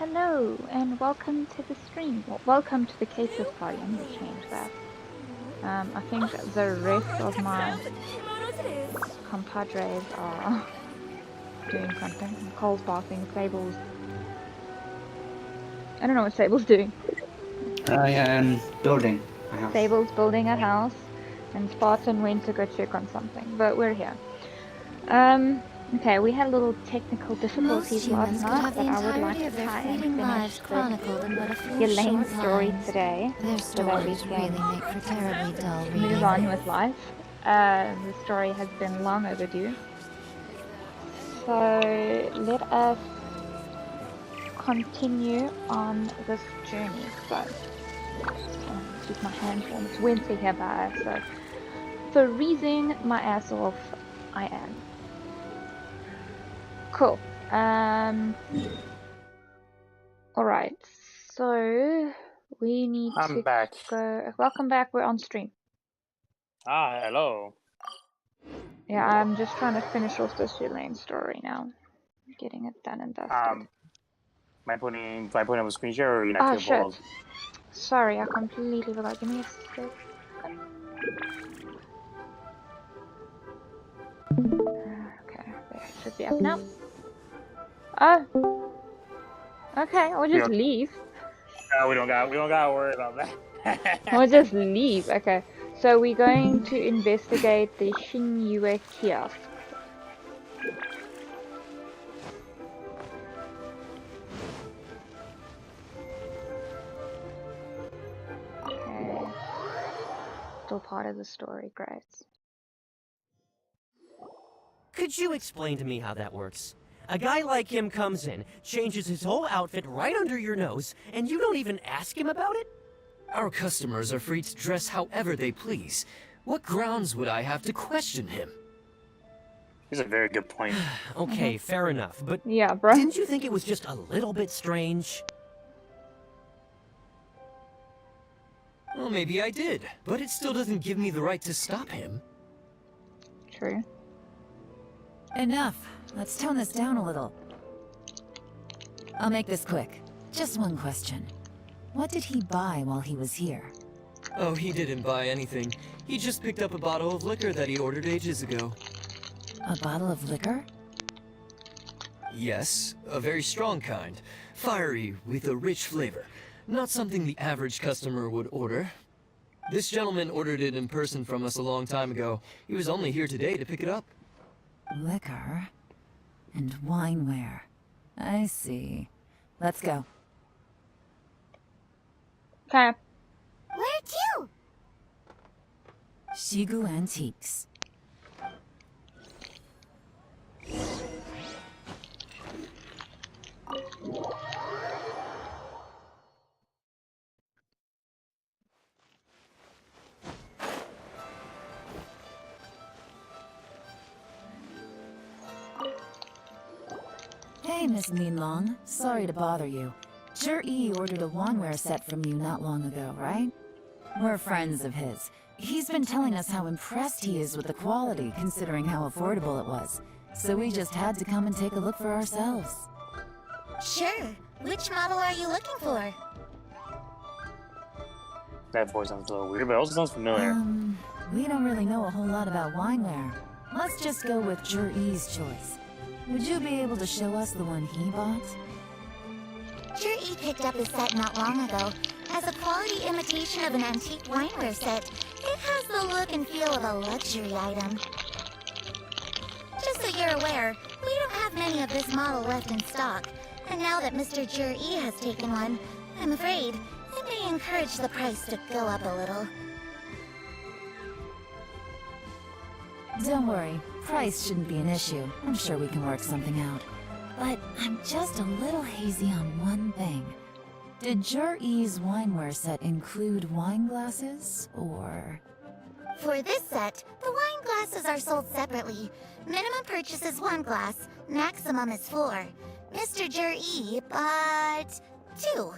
Hello and welcome to the stream. Well, welcome to the cases party. I'm gonna change that. I think the rest of my compadres are doing something. Cole's barking, Sable's... I don't know what Sable's doing. Building a house. Sable's building a house, and Spartan went to go check on something, but we're here. Okay, we had a little technical difficulties last night, but I would like to try and finish Yelan's story today, so that we can move on with life. The story has been long overdue. So let us continue on this journey. So keep my hands warm. It's winter here by us, so freezing my ass off I am. Cool. Alright, so we need I'm to back. go. Welcome back, we're on stream. Ah, hello. Yeah, I'm just trying to finish off this Yelan story now. Getting it done and dusted. Am I putting up a screen share or you're not capable of? Sorry, I completely forgot. Give me a second. Okay, there it should be up now. Oh. Okay, I'll just leave. No, we don't got to worry about that. We'll just leave. Okay, so we're going to investigate the Xinyue kiosk. Okay, still part of the story. Great. Could you explain to me how that works? A guy like him comes in, changes his whole outfit right under your nose, and you don't even ask him about it? Our customers are free to dress however they please. What grounds would I have to question him? He's a very good point. Okay, fair enough, but yeah, bro. Didn't you think it was just a little bit strange? Well, maybe I did, but it still doesn't give me the right to stop him. True. Enough. Let's tone this down a little. I'll make this quick. Just one question. What did he buy while he was here? Oh, he didn't buy anything. He just picked up a bottle of liquor that he ordered ages ago. A bottle of liquor? Yes, a very strong kind. Fiery, with a rich flavor. Not something the average customer would order. This gentleman ordered it in person from us a long time ago. He was only here today to pick it up. Liquor and wineware. I see. Let's go. Okay. Where to? Shigu Antiques. Hey, Miss Yelan. Sorry to bother you. Zhi ordered a wanware set from you not long ago, right? We're friends of his. He's been telling us how impressed he is with the quality, considering how affordable it was. So we just had to come and take a look for ourselves. Sure. Which model are you looking for? That voice sounds a little weird, but it also sounds familiar. We don't really know a whole lot about wineware. Let's just go with Zhi's choice. Would you be able to show us the one he bought? Zhi picked up his set not long ago. As a quality imitation of an antique wineware set, it has the look and feel of a luxury item. Just so you're aware, we don't have many of this model left in stock. And now that Mr. Zhi has taken one, I'm afraid it may encourage the price to go up a little. Don't worry, price shouldn't be an issue. I'm sure we can work something out. But I'm just a little hazy on one thing. Did Zhi's wineware set include wine glasses, or...? For this set, the wine glasses are sold separately. Minimum purchase is 1 glass, maximum is 4. Mr. Zhi bought 2.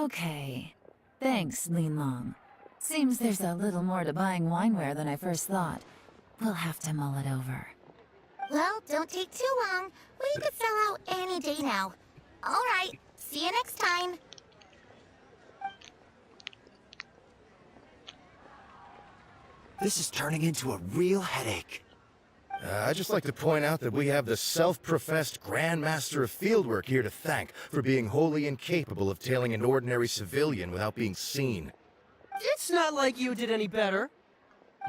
Okay. Thanks, Yelan. Seems there's a little more to buying wineware than I first thought. We'll have to mull it over. Well, don't take too long. We could sell out any day now. All right, See you next time. This is turning into a real headache. I'd just like to point out that we have the self-professed Grandmaster of Fieldwork here to thank for being wholly incapable of tailing an ordinary civilian without being seen. It's not like you did any better.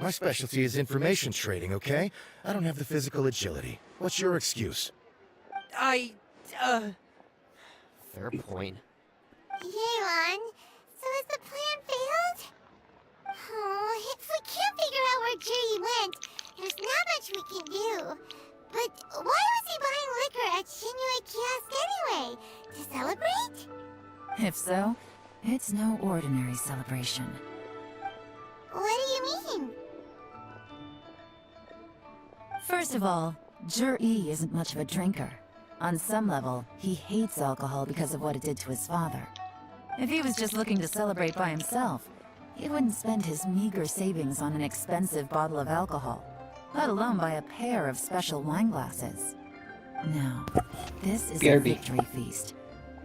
My specialty is information trading, okay? I don't have the physical agility. What's your excuse? Fair point. Yelan, so has the plan failed? Oh, if we can't figure out where Jerry went, there's not much we can do. But why was he buying liquor at Shinui Kiosk anyway? To celebrate? If so, it's no ordinary celebration. What do you mean? First of all, Jur-E isn't much of a drinker. On some level, he hates alcohol because of what it did to his father. If he was just looking to celebrate by himself, he wouldn't spend his meager savings on an expensive bottle of alcohol, let alone buy a pair of special wine glasses. No, this is a victory feast,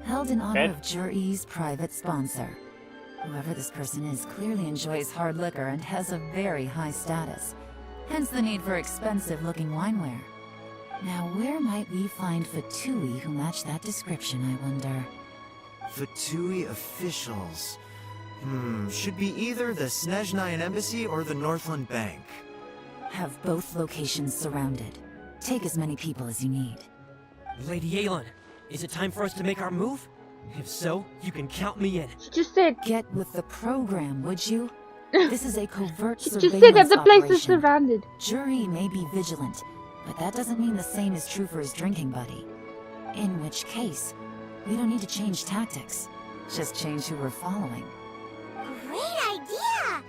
held in honor of Jur-E's private sponsor. Whoever this person is clearly enjoys hard liquor and has a very high status, hence the need for expensive-looking wineware. Now, where might we find Fatui who match that description, I wonder? Fatui officials. Should be either the Snezhnayan Embassy or the Northland Bank. Have both locations surrounded. Take as many people as you need. Lady Yelan, is it time for us to make our move? If so, you can count me in. She just said. Get with the program, would you? This is a covert She surveillance just said that the place is operation. surrounded. Jury may be vigilant, but that doesn't mean the same is true for his drinking buddy. In which case, we don't need to change tactics. Just change who we're following. Great idea!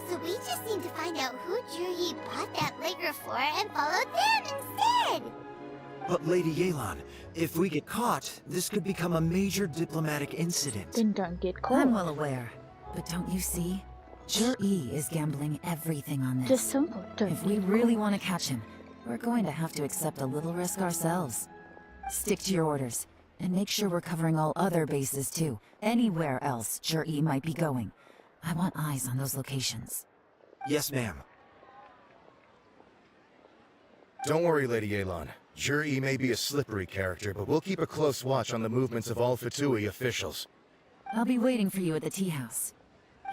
So we just need to find out who Juri bought that liquor for and follow them instead! But Lady Yelan, if we get caught, this could become a major diplomatic incident. Then don't get I'm caught. well aware, but don't you see? Jur-E is gambling everything on this. Just simple. Don't If we get really want to catch him, we're going to have to accept a little risk ourselves. Stick to your orders, and make sure we're covering all other bases too. Anywhere else Jur-E might be going. I want eyes on those locations. Yes, ma'am. Don't worry, Lady Yelan. Jur-E may be a slippery character, but we'll keep a close watch on the movements of all Fatui officials. I'll be waiting for you at the tea house.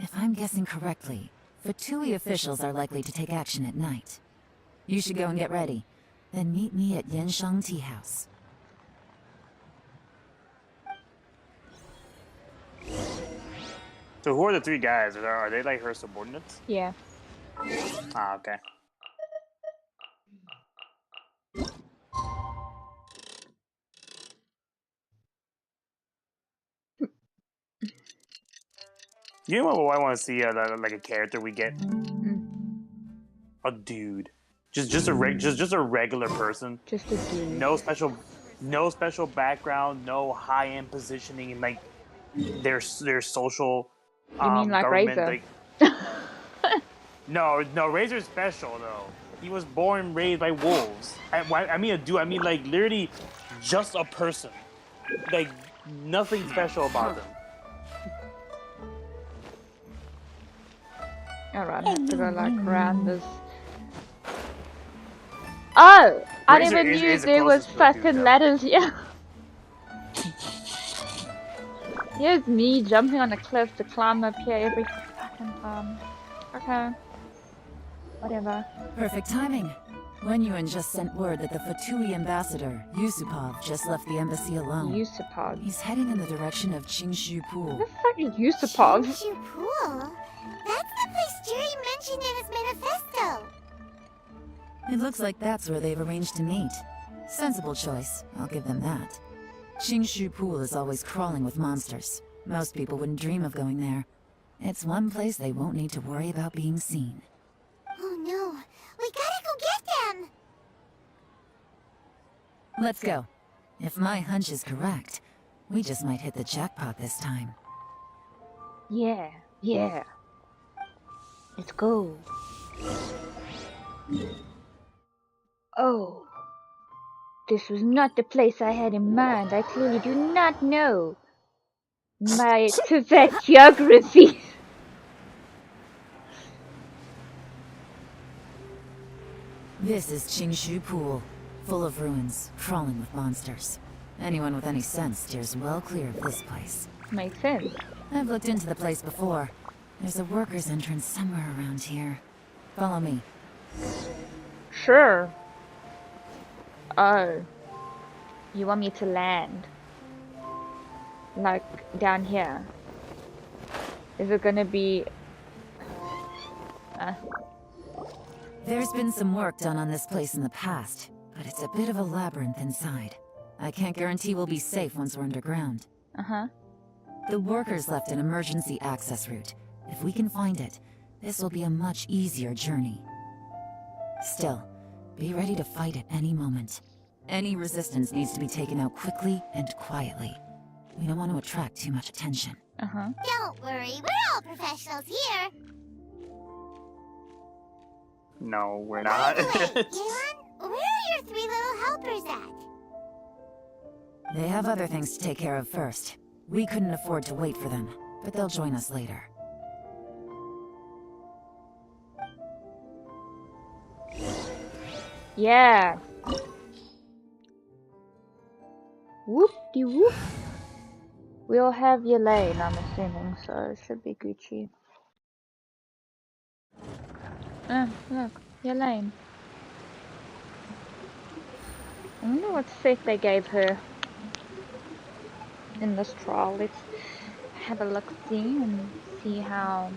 If I'm guessing correctly, Fatui officials are likely to take action at night. You should go and get ready. Then meet me at Yenshang Tea House. So who are the three guys? Are they like her subordinates? Yeah. Ah, okay. You know what I want to see? Like a character we get, a dude, just a regular person. Just a dude. No special background, no high-end positioning in like their social. You mean like government, Razor? like- No, Razor's special though. He was born and raised by wolves. I mean a dude. I mean like literally just a person. Like nothing special about them. Alright, I have to go like around this. Oh! I Razor never is knew the there was closest to a dude, fucking though. ladders here. Here's me jumping on a cliff to climb up here every fucking time. Okay. Whatever. Perfect timing. Wenyuan just sent word that the Fatui ambassador, Yusupov, just left the embassy alone. Yusupov. He's heading in the direction of Qingshu Who Pool. the fuck is Yusupov? Shinshu Pool? That's the place Juri mentioned in his manifesto! It looks like that's where they've arranged to meet. Sensible choice, I'll give them that. Qingshu Pool is always crawling with monsters. Most people wouldn't dream of going there. It's one place they won't need to worry about being seen. Oh no, we gotta go get them! Let's go. If my hunch is correct, we just might hit the jackpot this time. Yeah, yeah. Let's go. Oh. This was not the place I had in mind. I clearly do not know My Tibet geography. This is Qingshu Pool, full of ruins, crawling with monsters. Anyone with any sense steers well clear of this place. Makes sense. I've looked into the place before. There's a worker's entrance somewhere around here. Follow me. Sure. Oh. You want me to land? Like, down here? Is it gonna be... There's been some work done on this place in the past, but it's a bit of a labyrinth inside. I can't guarantee we'll be safe once we're underground. Uh-huh. The workers left an emergency access route. If we can find it, this will be a much easier journey. Still, be ready to fight at any moment. Any resistance needs to be taken out quickly and quietly. We don't want to attract too much attention. Uh-huh. Don't worry, we're all professionals here. No, we're By not. the way, Yelan, where are your 3 little helpers at? They have other things to take care of first. We couldn't afford to wait for them, but they'll join us later. Yeah. Whoop-de-whoop. We'll have Yelan, I'm assuming, so it should be Gucci. Look, Yelan. I wonder what set they gave her in this trial. Let's have a look-see and see how...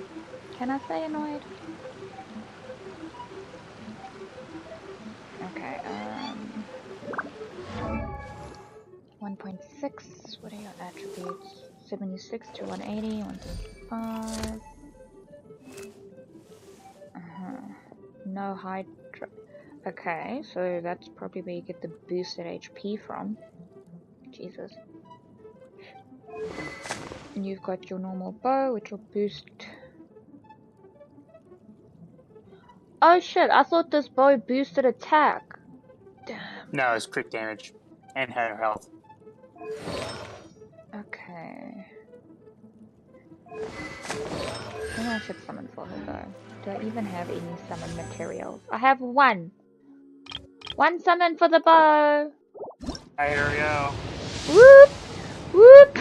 Can I say annoyed? Okay, 1.6, what are your attributes? 76 to 180, 125. No hydro. Okay, so that's probably where you get the boosted HP from. Jesus. And you've got your normal bow, which will boost. Oh shit, I thought this bow boosted attack. Damn. No, it's crit damage and her health. Okay. Maybe I should summon for her though. Do I even have any summon materials? I have one! One summon for the bow! Here we go. Whoop! Whoop!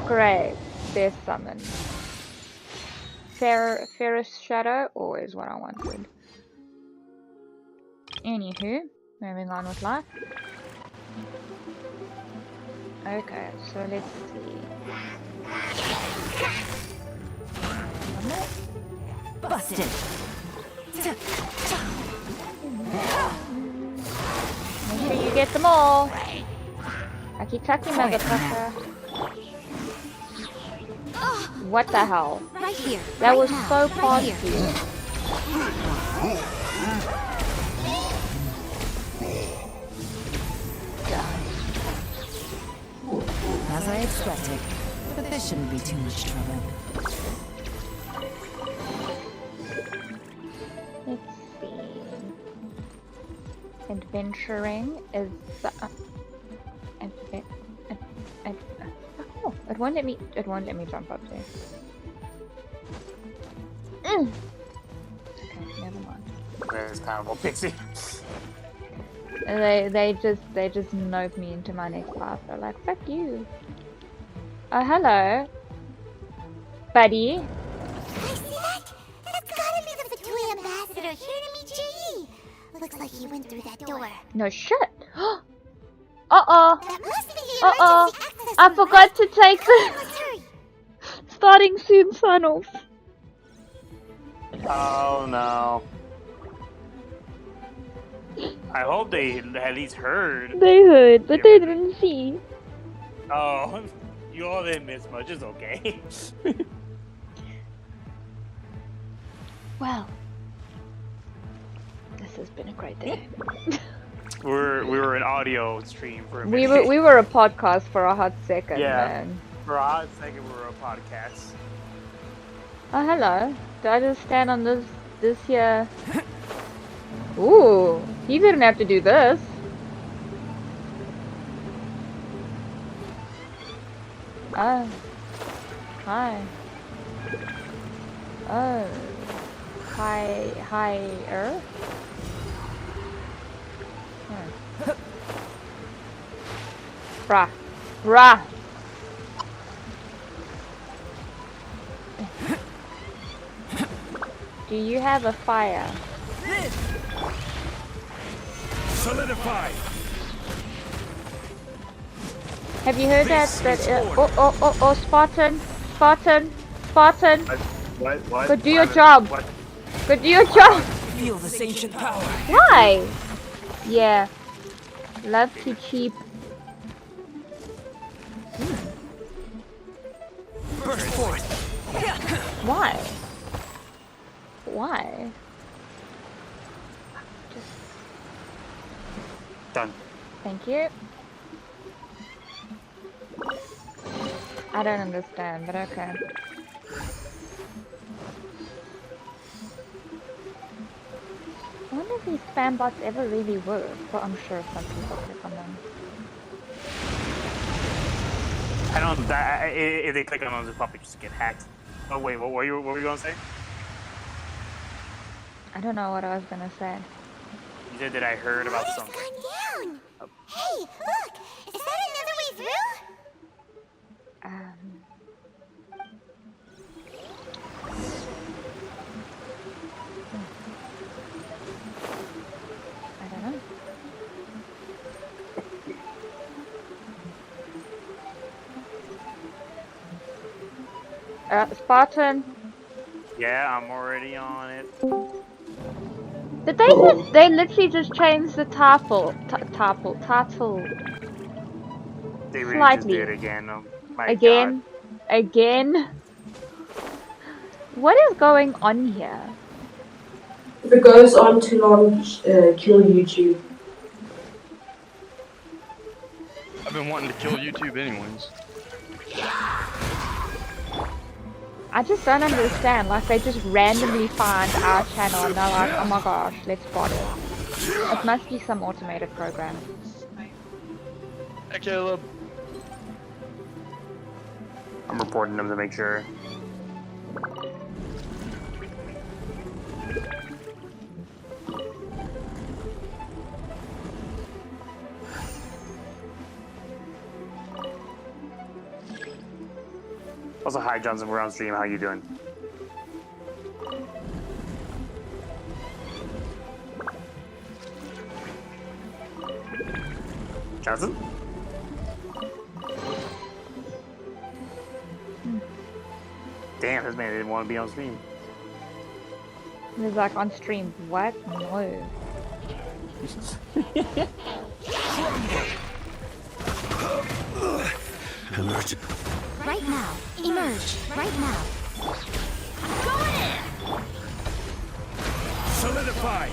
Great. There's summon. Ferris Shadow, always what I wanted. Anywho, moving on with life. Okay, so let's see. Busted! Make sure you get them all. Aki-taki, motherfucker. What the hell? Right here. That right was now, so right positive. here. As I expected, but this shouldn't be too much trouble. Let's see. Adventuring is oh, it won't let me jump up there. Okay, never mind. There's powerful pixie. They just nope me into my next path. They're like, fuck you. Oh, hello, buddy. I see that? That's gotta be the Fatui ambassador here to meet J.E. Looks like he went through that door. No shit. Uh-oh. That must be the Uh-oh. emergency access I room, forgot to take right? the Let's hurry. starting soon sign off. Oh no. I hope they at least heard. They heard, but they didn't see. Oh, you all didn't miss much. It's okay. Well, this has been a great day. we were an audio stream for a minute. we were a podcast for a hot second, Yeah. man. For a hot second, we were a podcast. Oh, hello. Do I just stand on this here? Ooh, he didn't have to do this. Oh. Hi. Oh. Higher? Bruh. Bruh. Do you have a fire? Solidify. Have you heard that? Spartan. What? Go do your job. What? Go do your job. Feel this ancient power. Why? Yeah. Love to cheap. Burst forth. Why? Why? Just Done. thank you. I don't understand, but okay. I wonder if these spam bots ever really work. Well, I'm sure some people click on them. I don't. If they click on them, they'll probably just get hacked. Oh wait, what were you gonna say? I don't know what I was gonna say. You said that I heard about What has something. gone down? Hey, look! Is that another way through? I don't know. Spartan. Yeah, I'm already on it. Did they just, they literally just changed the title. They really Slightly. just did again. Oh my Again. God. Again. What is going on here? If it goes on too long, kill YouTube. I've been wanting to kill YouTube anyways. I just don't understand. Like, they just randomly find our channel and they're like, oh my gosh, let's bot it. It must be some automated program. Hey, Caleb. I'm reporting them to make sure. Also, hi Johnson, we're on stream. How you doing? Johnson? Damn, this man didn't want to be on stream. He's like, on stream, what? No. Emerge. Right now. Emerge. Right now. Going in! Solidify.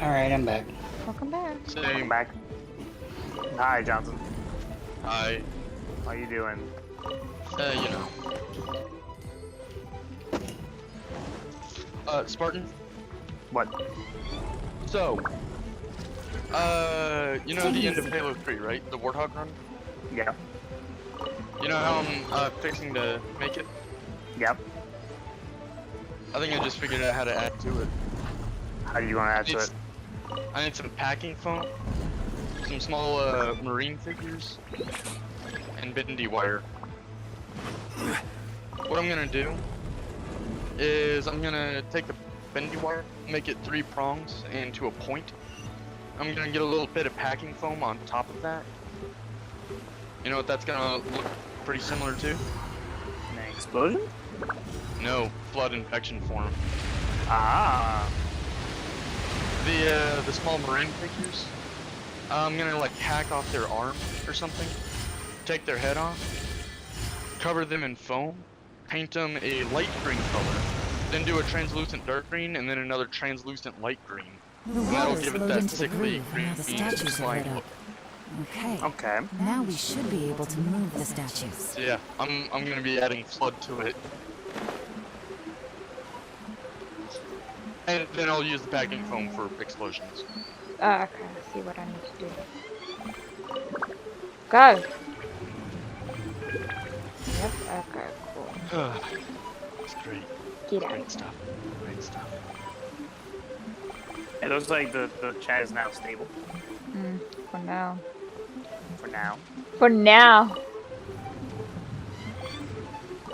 Alright, I'm back. Welcome back. Welcome back. Hi Johnson. Hi. How you doing? You know. Spartan? What? So, you know the end of Halo 3, right? The Warthog run? Yeah. You know how I'm fixing to make it? Yep. I think I just figured out how to add to it. How do you want to add to it? I need some packing foam, some small marine figures, and bendy wire. What I'm gonna do is I'm gonna take the bendy wire, make it 3 prongs into a point. I'm gonna get a little bit of packing foam on top of that. You know what that's gonna look pretty similar to? An explosion? No, flood infection form. Ah. The small marine figures, I'm gonna like hack off their arm or something, take their head off, cover them in foam, paint them a light green color, then do a translucent dark green and then another translucent light green. The And that'll water give it flowed that into the sickly groove, and green now the statues are slime lit look. up. Okay. Okay. Now we should be able to move the statues. So yeah, I'm gonna be adding flood to it. And then I'll use the packing foam for explosions. Okay, I see what I need to do. Go! Yep, okay, cool. It's great. Get out. Great stuff. Great stuff. It looks like the chat is now stable. For now. For now. For now!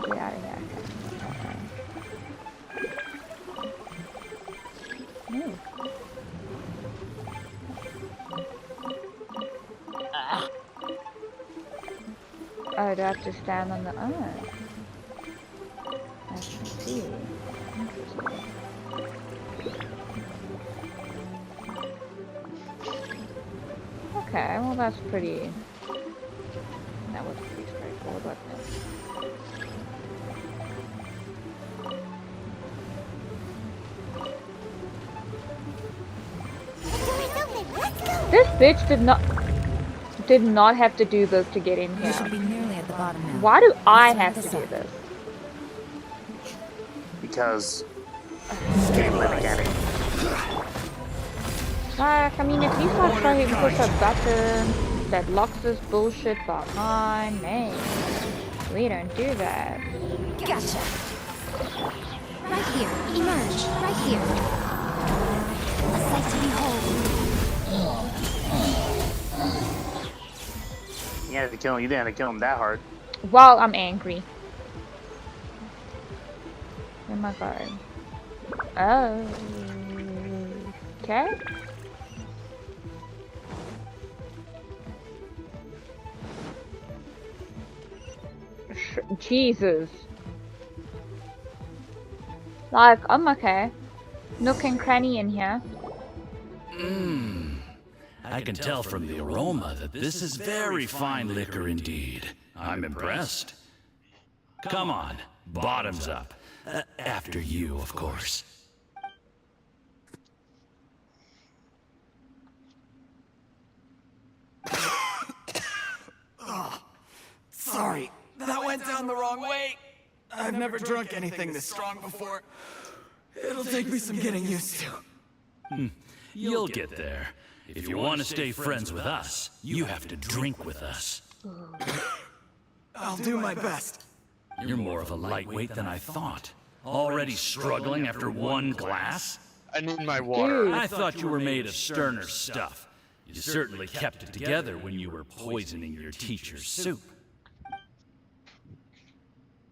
Get out of here. Okay. Oh, do I have to stand on the... Oh. I see. Interesting. Okay, well that's pretty... That was pretty straightforward, wasn't it? This bitch did not have to do this to get in You here. should be nearly at the bottom now. Why do I Let's have try to this do out. this? Because gameplay mechanic. Like, I mean, if you start trying to push a button that locks this bullshit behind me, we don't do that. Gotcha. Right here. Emerge. Right here. A sight to behold. You had to kill him. You didn't have to kill him that hard. While I'm angry. Where am I going? Oh. Okay. Jesus. Like, I'm okay. Nook and cranny in here. I can tell from the aroma that this is very fine liquor indeed. I'm impressed. Come on, bottoms up. After you, of course. Sorry, that went down the wrong way. I've never drunk anything this strong before. It'll take me some getting used to. You'll get there. If you want to stay friends with us, you have to drink with us. I'll do my best. You're more of a lightweight than I thought. Already struggling after one glass? I need my water. I thought you were made of sterner stuff. You certainly kept it together when you were poisoning your teacher's soup.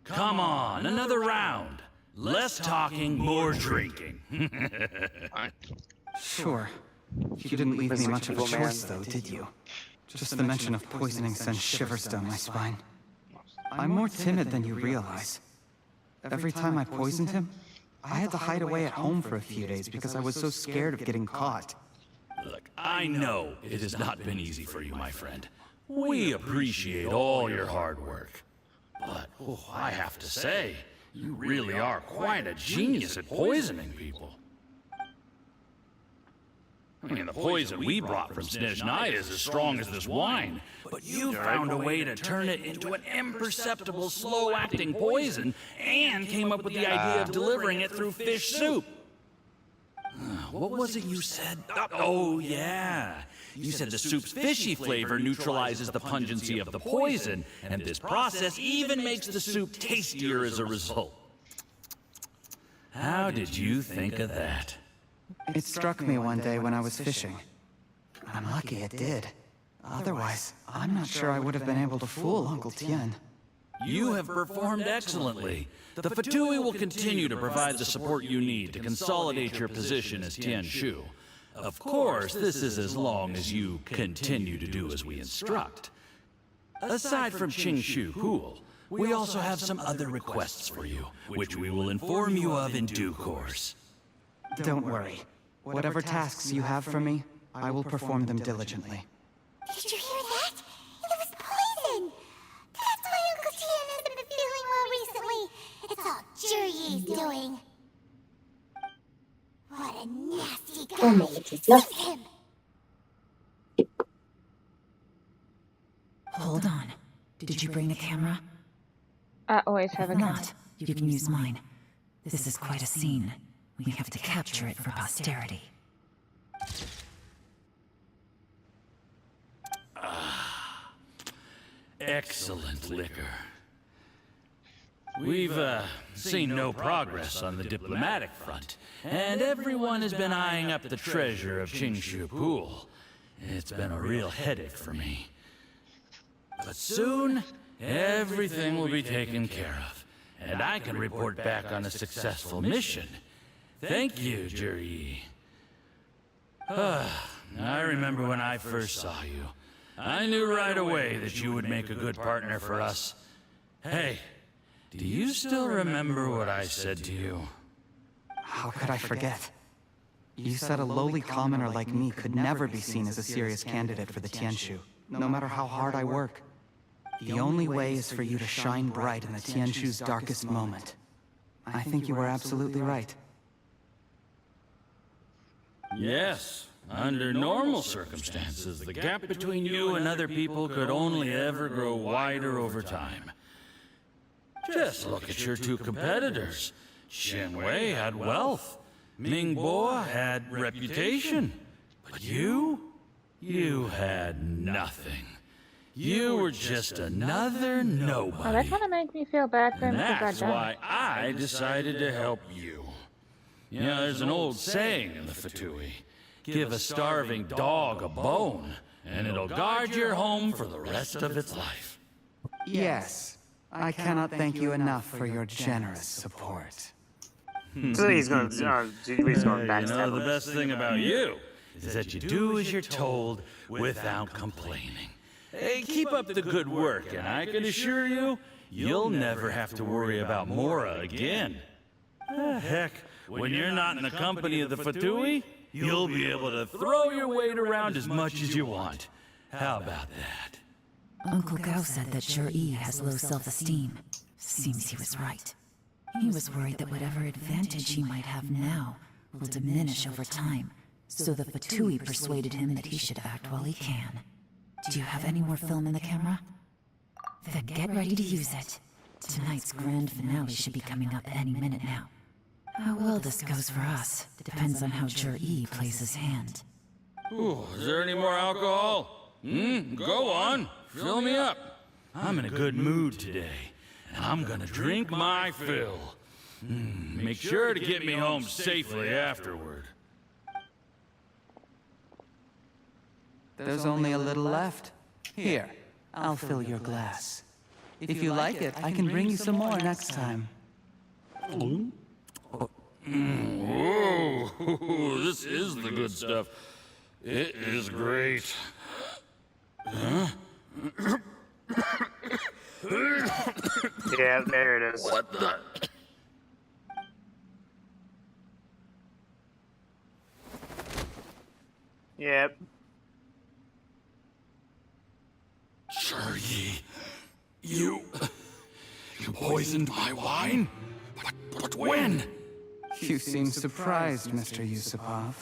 Come on, another round. Less talking, more drinking. Sure. You didn't leave me much of a choice, though, did you? Just the mention of poisoning sends shivers down my spine. I'm more timid than you realize. Every time I poisoned him, I had to hide away at home for a few days because I was so scared of getting caught. Look, I know it has not been easy for you, my friend. We appreciate all your hard work. But, I have to say, you really are quite a genius at poisoning people. I mean, the poison we brought from Snezhnaya is as strong as this wine, but you found a way to turn it into an imperceptible, slow-acting poison, and came up with the idea of delivering it through fish soup. What was it you said? Oh, yeah. You said the soup's fishy flavor neutralizes the pungency of the poison, and this process even makes the soup tastier as a result. How did you think of that? It struck me one day when I was fishing. I'm lucky it did. Otherwise, I'm not sure I would have been able to fool Uncle Tien. You have performed excellently. The Fatui will continue to provide the support you need to consolidate your position as Tien Shu. Of course, this is as long as you continue to do as we instruct. Aside from Qing Shu Pool, we also have some other requests for you, which we will inform you of in due course. Don't worry. Whatever tasks you have for me, I will perform them diligently. Did you hear that? It was poison! That's why Uncle Tien hasn't been feeling well recently. It's all Juryi's doing. What a nasty guy. Shoot him! Hold on. Did you bring the camera? I always have a If camera. not, you can use mine. This is quite a scene. We have to capture it for posterity. Excellent liquor. We've seen no progress on the diplomatic front, and everyone has been eyeing up the treasure of Qingshu Pool. It's been a real headache for me. But soon, everything will be taken care of, and I can report back on a successful mission. Thank you, Juri. I remember when I first saw you. I knew right away that you would make a good partner for us. Hey, do you still remember what I said to you? How could I forget? You said a lowly commoner like me could never be seen as a serious candidate for the Tianshu, no matter how hard I work. The only way is for you to shine bright in the Tianshu's darkest moment. I think you were absolutely right. Yes. Under normal circumstances, the gap between you and other people could only ever grow wider over time. Just look at your two competitors. Shen Wei had wealth. Ming Bo had reputation. But you had nothing. You were just another Oh, that nobody. kind of makes me feel bad for him And because that's why I decided to help you. You know, there's an old saying in the Fatui. Give a starving dog a bone, and it'll guard your home for the rest of its life. Yes. I cannot thank you enough for your generous support. So he's going to he's going You know, the best thing about you is that you do as you're told without complaining. Hey, keep up the good work, and I can assure you, you'll never have to worry about Mora again. Heck, when you're not in the company of the Fatui, you'll be able to throw your weight around as much as you want. How about that? Uncle Gao said that Zhi has low self-esteem. Seems he was right. He was worried that whatever advantage he might have now will diminish over time, so the Fatui persuaded him that he should act while he can. Do you have any more film in the camera? Then get ready to use it. Tonight's grand finale should be coming up any minute now. How well this goes for us depends on how Zhi plays his hand. Ooh, is there any more alcohol? Go on. Fill me up. I'm in a good mood today, and I'm gonna drink my fill. Make sure to get me home safely afterward. There's only a little left. Here, I'll fill your glass. If you like it, I can bring you some more next time. Whoa, this is the good stuff. It is great. Huh? Yeah, there it is. What the? Yep. Zhi, you poisoned my wine? But when? You seem surprised, Mr. Yusupov.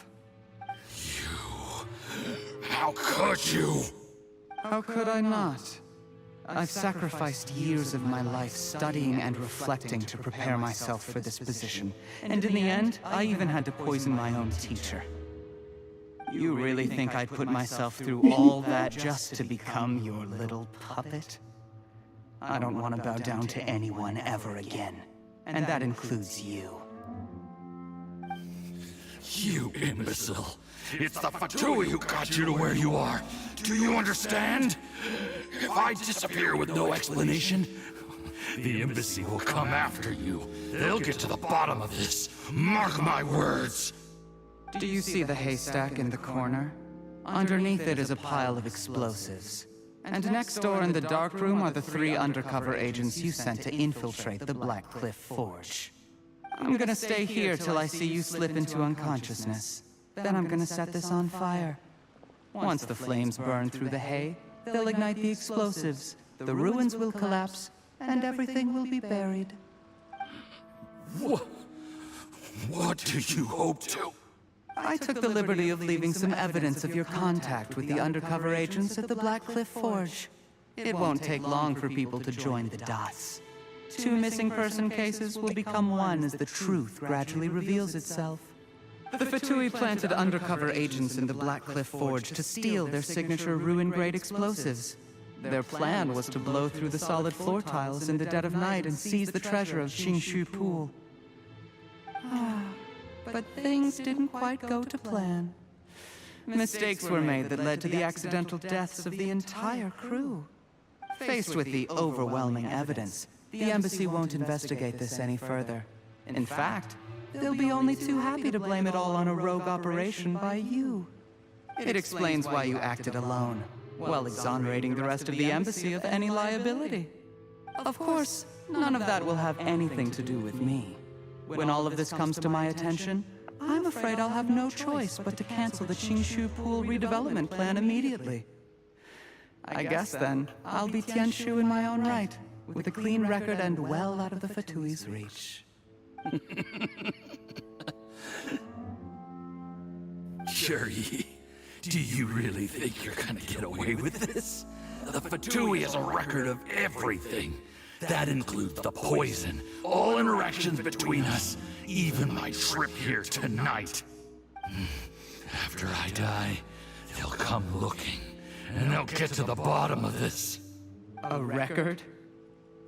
How could you? How could I not? I've sacrificed years of my life studying and reflecting to prepare myself for this position. And in the end, I even had to poison my own teacher. You really think I'd put myself through all that just to become your little puppet? I don't want to bow down to anyone ever again. And that includes you. You imbecile. It's the Fatui who got you to where you are. Do you understand? If I disappear with no explanation, the embassy will come after you. They'll get to the bottom of this. Mark my words. Do you see the haystack in the corner? Underneath it is a pile of explosives. And next door in the dark room are the 3 undercover agents you sent to infiltrate the Black Cliff Forge. I'm gonna stay here till I see you slip into unconsciousness. Then I'm gonna set this on fire. Once the flames burn through the hay, they'll ignite the explosives, the ruins will collapse, and everything will be buried. What do you hope to? I took the liberty of leaving some evidence of your contact with the undercover agents at the Black Cliff Forge. It won't take long for people to join the dots. 2 missing person cases will become one as the truth gradually reveals itself. The Fatui planted undercover agents in the Blackcliff Forge to steal their signature ruin-grade explosives. Their plan was to blow through the solid floor tiles in the dead of night and seize the treasure of Qingshu Pool. But things didn't quite go to plan. Mistakes were made that led to the accidental deaths of the entire crew. Faced with the overwhelming evidence, the embassy won't investigate this any further. In fact, they'll be only too happy to blame it all on a rogue operation by you. It explains why you acted alone, while exonerating the rest of the embassy of any liability. Of course, none of that will have anything to do with me. When all of this comes to my attention, I'm afraid I'll have no choice but to cancel the Qingshu Pool redevelopment plan immediately. I guess then, I'll be Tianshu in my own right, with a clean record and well out of the Fatui's reach. Cherry, do you really think you're gonna get away with this? The Fatui has a record of everything. That includes the poison, all interactions between us, even my trip here tonight. After I die, they'll come looking, and they'll get to the bottom of this. A record?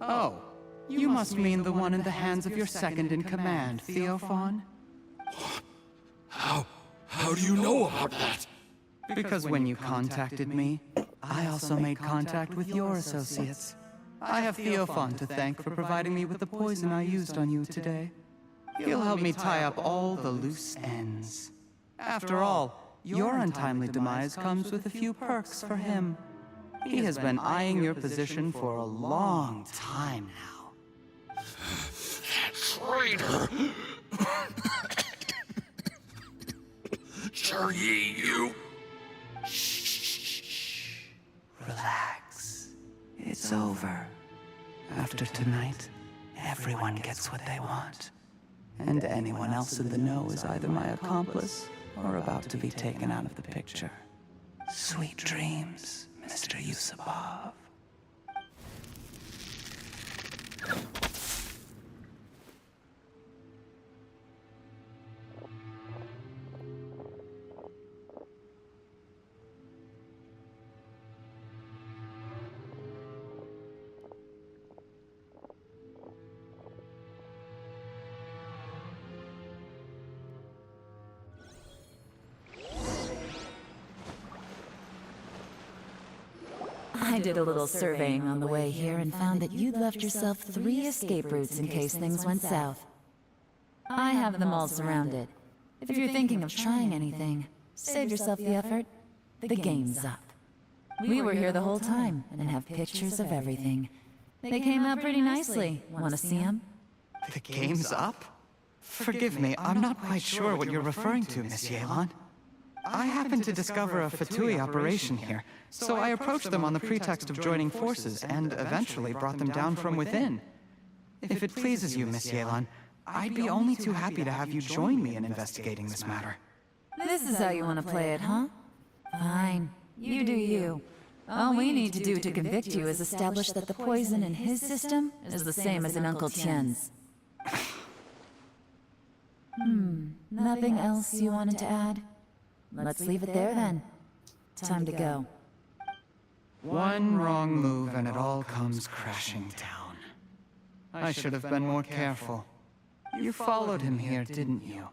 Oh, you must mean the one in the hands of your second-in-command, Theophan? How do you know about that? Because when you contacted me, I also made contact with your associates. I have Theophan to thank for providing me with the poison I used on you today. He'll help me tie up all the loose ends. After all, your untimely demise comes with a few perks for him. He has been eyeing your position for a long time now. Traitor! Cherry, you... Shh. Relax. It's over. After tonight, everyone gets what they want. And anyone else in the know is either my accomplice or about to be taken out of the picture. Sweet dreams, Mr. Yusupov. I did a little surveying on the way here and found that you'd left yourself 3 escape routes in case things went south. I have them all surrounded. If you're thinking of trying anything, save yourself the effort. The game's up. We were here the whole time and have pictures of everything. They came out pretty nicely. Want to see them? The game's up? Forgive me, I'm not quite sure what you're referring to, Miss Yelan. I happened to discover a Fatui operation here, so I approached them on the pretext of joining forces and eventually brought them down from within. If it pleases you, Miss Yelan, I'd be only too happy to have you join me in investigating this matter. This is how you want to play it, huh? Fine. You do you. All we need to do to convict you is establish that the poison in his system is the same as in Uncle Tien's. Nothing else you wanted to add? Let's leave it there then. Time to go. One wrong move and it all comes crashing down. I should have been more careful. You followed him here, didn't you?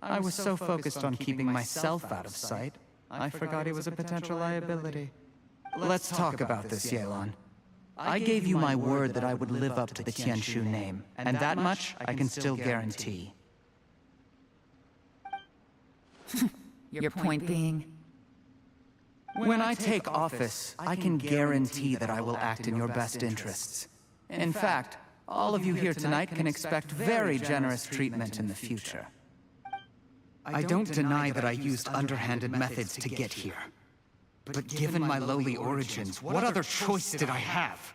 I was so focused on keeping myself out of sight, I forgot he was a potential liability. Let's talk about this, Yelan. I gave you my word that I would live up to the Tianshu name, and that much I can still guarantee. Your point being? When I take office, I can guarantee that I will act in your best interests. In fact, all of you here tonight can expect very generous treatment in the future. I don't deny that I used underhanded methods to get here. But given my lowly origins, what other choice did I have?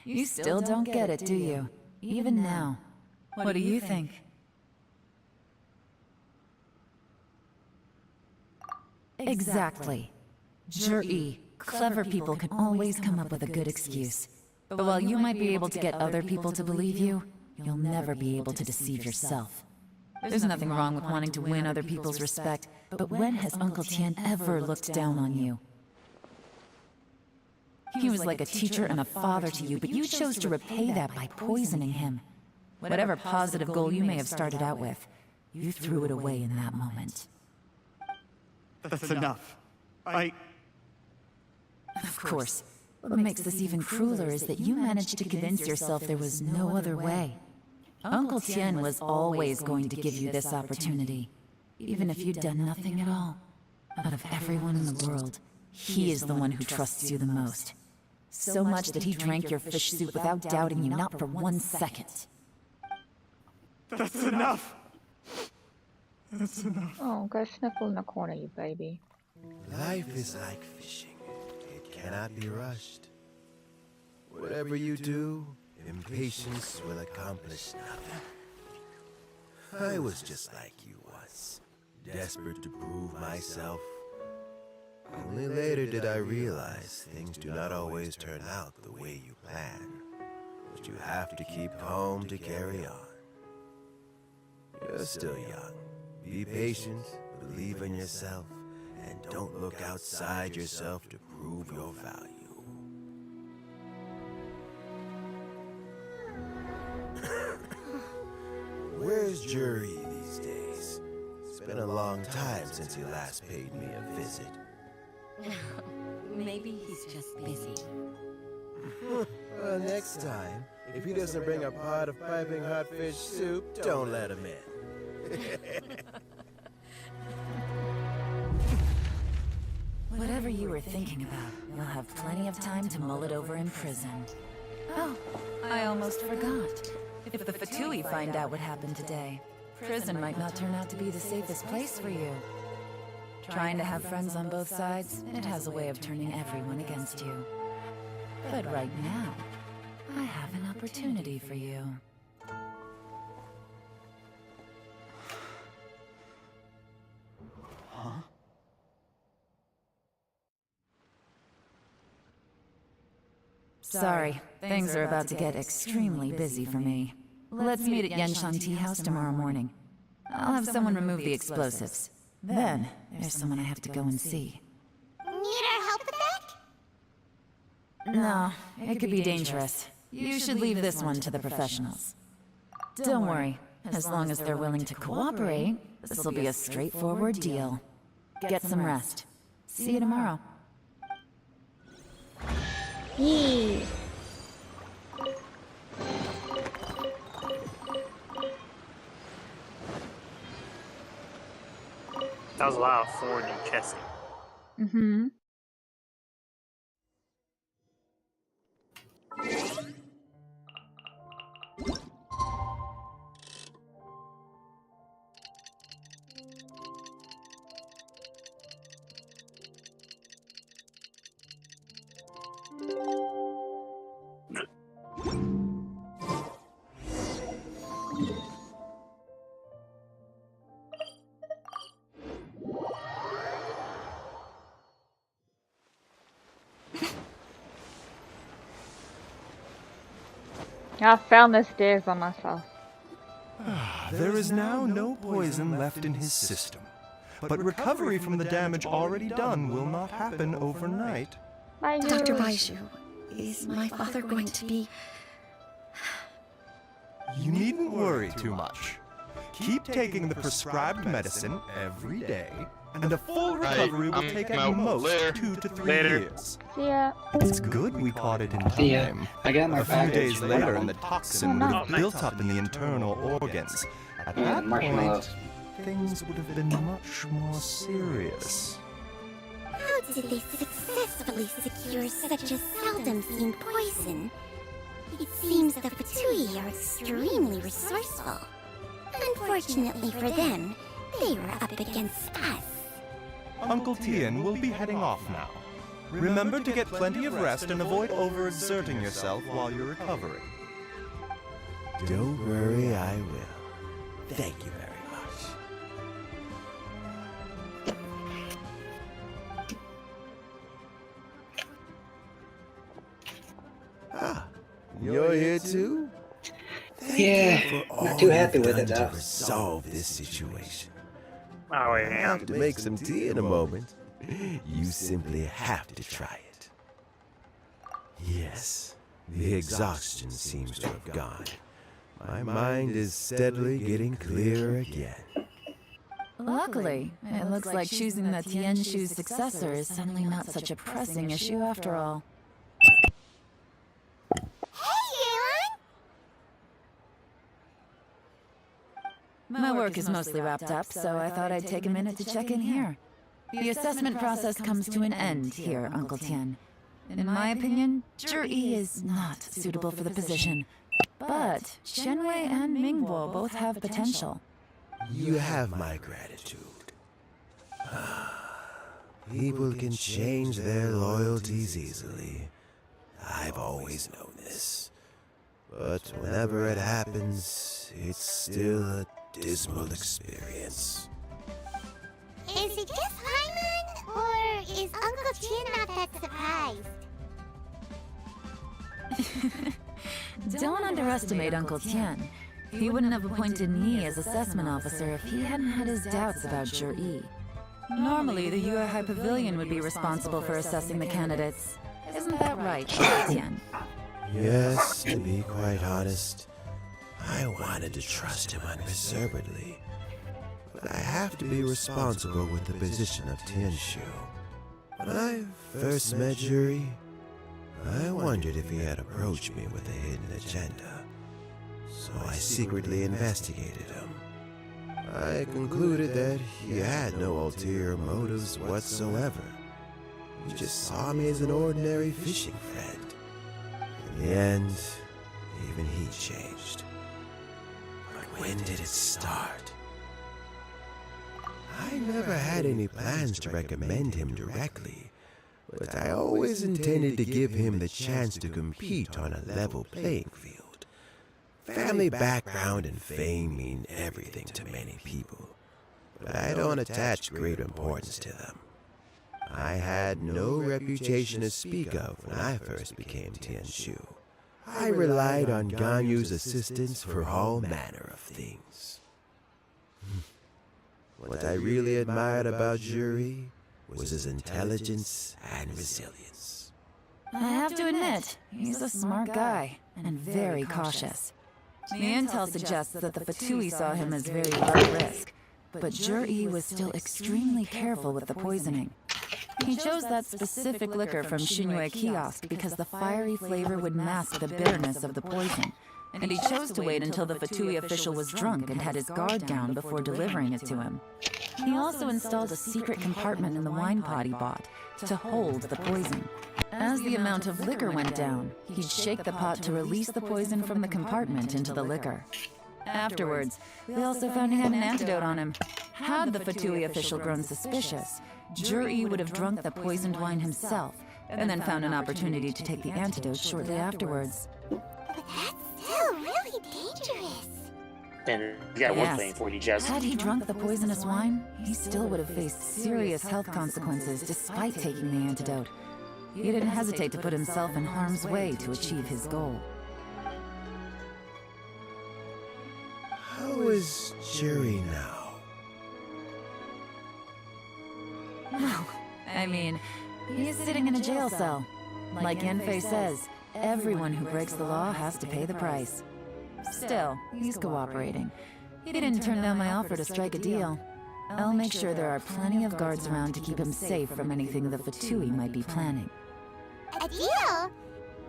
You still don't get it, do you? Even now. What do you think? Exactly. Jur-E, clever people can always come up with a good excuse. But while you might be able to get other people to believe you, you'll never be able to deceive yourself. There's nothing wrong with wanting to win other people's respect, but when has Uncle Tian ever looked down on you? He was like a teacher and a father to you, but you chose to repay that by poisoning him. Whatever positive goal you may have started out with, you threw it away in that moment. That's enough. Of course. What makes this even crueler is that you managed to convince yourself there was no other way. Uncle Tian was always going to give you this opportunity, even if you'd done nothing at all. Out of everyone in the world, he is the one who trusts you the most. So much that he drank your fish soup without doubting you, not for 1 second. That's enough! That's enough. Oh, go sniffle in the corner, you baby. Life is like fishing. It cannot be rushed. Whatever you do, impatience will accomplish nothing. I was just like you once, desperate to prove myself. Only later did I realize things do not always turn out the way you plan. But you have to keep calm to carry on. You're still young. Be patient, believe in yourself, and don't look outside yourself to prove your value. Where's Jury these days? It's been a long time since he last paid me a visit. Maybe he's just busy. Well, next time, if he doesn't bring a pot of piping hot fish soup, don't let him in. Whatever you were thinking about, you'll have plenty of time to mull it over in prison. Oh, I almost forgot. If the Fatui find out what happened today, prison might not turn out to be the safest place for you. Trying to have friends on both sides, it has a way of turning everyone against you. But right now, I have an opportunity for you. Huh? Sorry, things are about to get extremely busy for me. Let's meet at Genshin Tea House tomorrow morning. I'll have someone remove the explosives. Then, there's someone I have to go and see. Need our help with that? No, it could be dangerous. You should leave this one to the professionals. Don't worry, as long as they're willing to cooperate, this will be a straightforward deal. Get some rest. See you tomorrow. Yee. That was a lot of forward and chessing. Mm-hmm. I found the stairs by myself. There is now no poison left in his system, but recovery from the damage already done will not happen overnight. Dr. Baiju, is my father going to be... You needn't worry too much. Keep taking the prescribed medicine every day, and a full recovery will take at most 2 to 3 years. Yeah. It's good we caught it in time. I got my A few days later, and the toxin would have built up in the internal organs. At that point, things would have been much more serious. How did they successfully secure such a seldom-seen poison? It seems the Fatui are extremely resourceful. Unfortunately for them, they were up against us. Uncle Tian will be heading off now. Remember to get plenty of rest and avoid overexerting yourself while you're recovering. Don't worry, I will. Thank you very much. You're here too? Yeah, not too happy with it though. To resolve this situation. Oh, I yeah. have to make some tea in a moment. You simply have to try it. Yes, the exhaustion seems to have gone. My mind is steadily getting clearer again. Luckily, it looks like choosing the Tianshu's successor is suddenly not such a pressing issue after all. My work is mostly wrapped up, so I thought I'd take a minute to check in here. The assessment process comes to an end here, Uncle Tian. In my opinion, Zhi is not suitable for the position. But Shenwei and Mingbo both have potential. You have my gratitude. People can change their loyalties easily. I've always known this. But whenever it happens, it's still a dismal experience. Is it just Hyman, or is Uncle Tian not that surprised? Don't underestimate Uncle Tian. He wouldn't have appointed me as assessment officer if he hadn't had his doubts about Zhi. Normally, the Yuehai Pavilion would be responsible for assessing the candidates. Isn't that right, Uncle Tian? Yes, to be quite honest, I wanted to trust him unreservedly. But I have to be responsible with the position of Tianshu. When I first met Zhi, I wondered if he had approached me with a hidden agenda. So I secretly investigated him. I concluded that he had no ulterior motives whatsoever. He just saw me as an ordinary fishing friend. In the end, even he changed. But when did it start? I never had any plans to recommend him directly, but I always intended to give him the chance to compete on a level playing field. Family background and fame mean everything to many people, but I don't attach great importance to them. I had no reputation to speak of when I first became Tianshu. I relied on Ganyu's assistance for all manner of things. What I really admired about Zhi was his intelligence and resilience. I have to admit, he's a smart guy, and very cautious. The intel suggests that the Fatui saw him as very low risk, but Zhi was still extremely careful with the poisoning. He chose that specific liquor from Xinyu Kiosk because the fiery flavor would mask the bitterness of the poison, and he chose to wait until the Fatui official was drunk and had his guard down before delivering it to him. He also installed a secret compartment in the wine pot he bought to hold the poison. As the amount of liquor went down, he'd shake the pot to release the poison from the compartment into the liquor. Afterwards, we also found he had an antidote on him. Had the Fatui official grown suspicious, Zhi would have drunk the poisoned wine himself, and then found an opportunity to take the antidote shortly afterwards. But that's still really dangerous. And you got one thing for you, Jess. Had he drunk the poisonous wine, he still would have faced serious health consequences despite taking the antidote. He didn't hesitate to put himself in harm's way to achieve his goal. How is Zhi now? Well, I mean, he is sitting in a jail cell. Like Yanfei says, everyone who breaks the law has to pay the price. Still, he's cooperating. He didn't turn down my offer to strike a deal. I'll make sure there are plenty of guards around to keep him safe from anything the Fatui might be planning. A deal?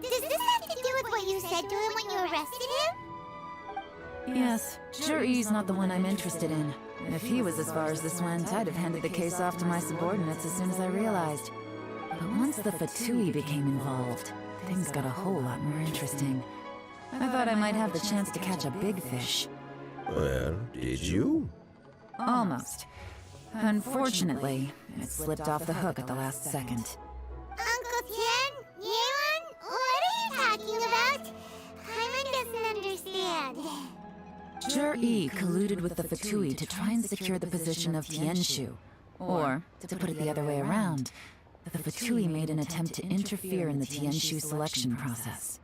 Does this have to do with what you said to him when you arrested him? Yes, Zhi's not the one I'm interested in. If he was as far as this went, I'd have handed the case off to my subordinates as soon as I realized. But once the Fatui became involved, things got a whole lot more interesting. I thought I might have the chance to catch a big fish. Well, did you? Almost. Unfortunately, it slipped off the hook at the last second. Uncle Tian? Yelan? What are you talking about? Hyman doesn't understand. Zhi colluded with the Fatui to try and secure the position of Tianshu. Or, to put it the other way around, the Fatui made an attempt to interfere in the Tianshu selection process.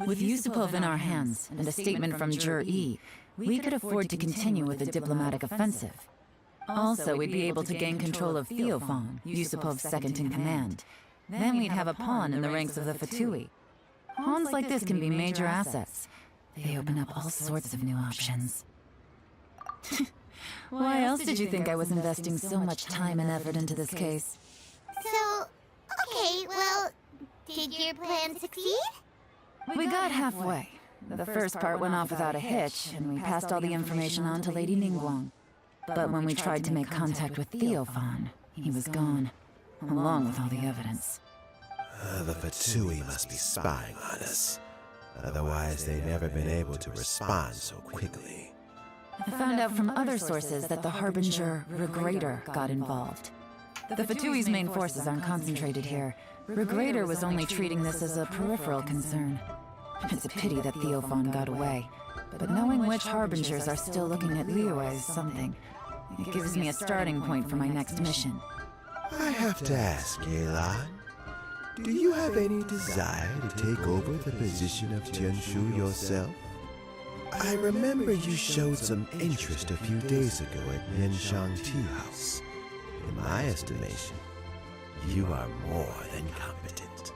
With Yusupov in our hands and a statement from Jur E, we could afford to continue with a diplomatic offensive. Also, we'd be able to gain control of Theophan, Yusupov's second-in-command. Then we'd have a pawn in the ranks of the Fatui. Pawns like this can be major assets. They open up all sorts of new options. Why else did you think I was investing so much time and effort into this case? So, okay, well, did your plan succeed? We got halfway. The first part went off without a hitch, and we passed all the information on to Lady Ningguang. But when we tried to make contact with Theophan, he was gone, along with all the evidence. The Fatui must be spying on us. Otherwise, they've never been able to respond so quickly. I found out from other sources that the Harbinger, Regrator, got involved. The Fatui's main forces aren't concentrated here. Regrator was only treating this as a peripheral concern. It's a pity that Theophan got away. But knowing which Harbingers are still looking at Liyue is something. It gives me a starting point for my next mission. I have to ask, Yelan, do you have any desire to take over the position of Tianshu yourself? I remember you showed some interest a few days ago at Yenshang Tea House. In my estimation, you are more than competent.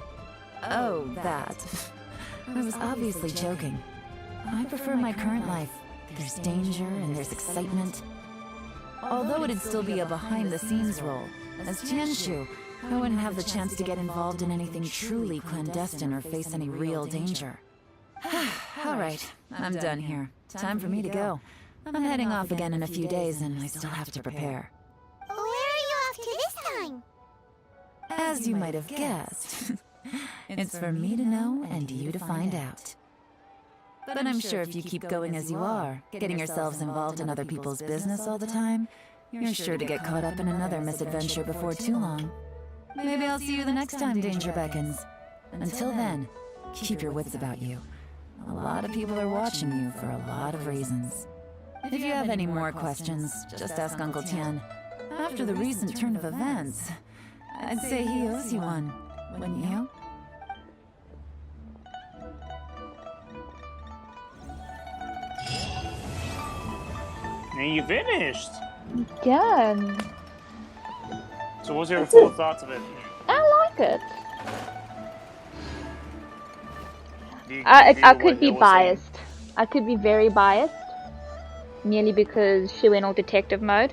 Oh, that. I was obviously joking. I prefer my current life. There's danger and there's excitement. Although it'd still be a behind-the-scenes role, as Tianshu, I wouldn't have the chance to get involved in anything truly clandestine or face any real danger. All right, I'm done here. Time for me to go. I'm heading off again in a few days, and I still have to prepare. Where are you off to this time? As you might have guessed, it's for me to know and you to find out. But I'm sure if you keep going as you are, getting yourselves involved in other people's business all the time, you're sure to get caught up in another misadventure before too long. Maybe I'll see you the next time danger beckons. Until then, keep your wits about you. A lot of people are watching you for a lot of reasons. If you have any more questions, just ask Uncle Tian. After the recent turn of events, I'd say he owes you one, wouldn't you? And you finished. Done. So what's your full thoughts of it? I like it. Do you I what could be Hill was biased. I could be very biased. Merely because she went all detective mode.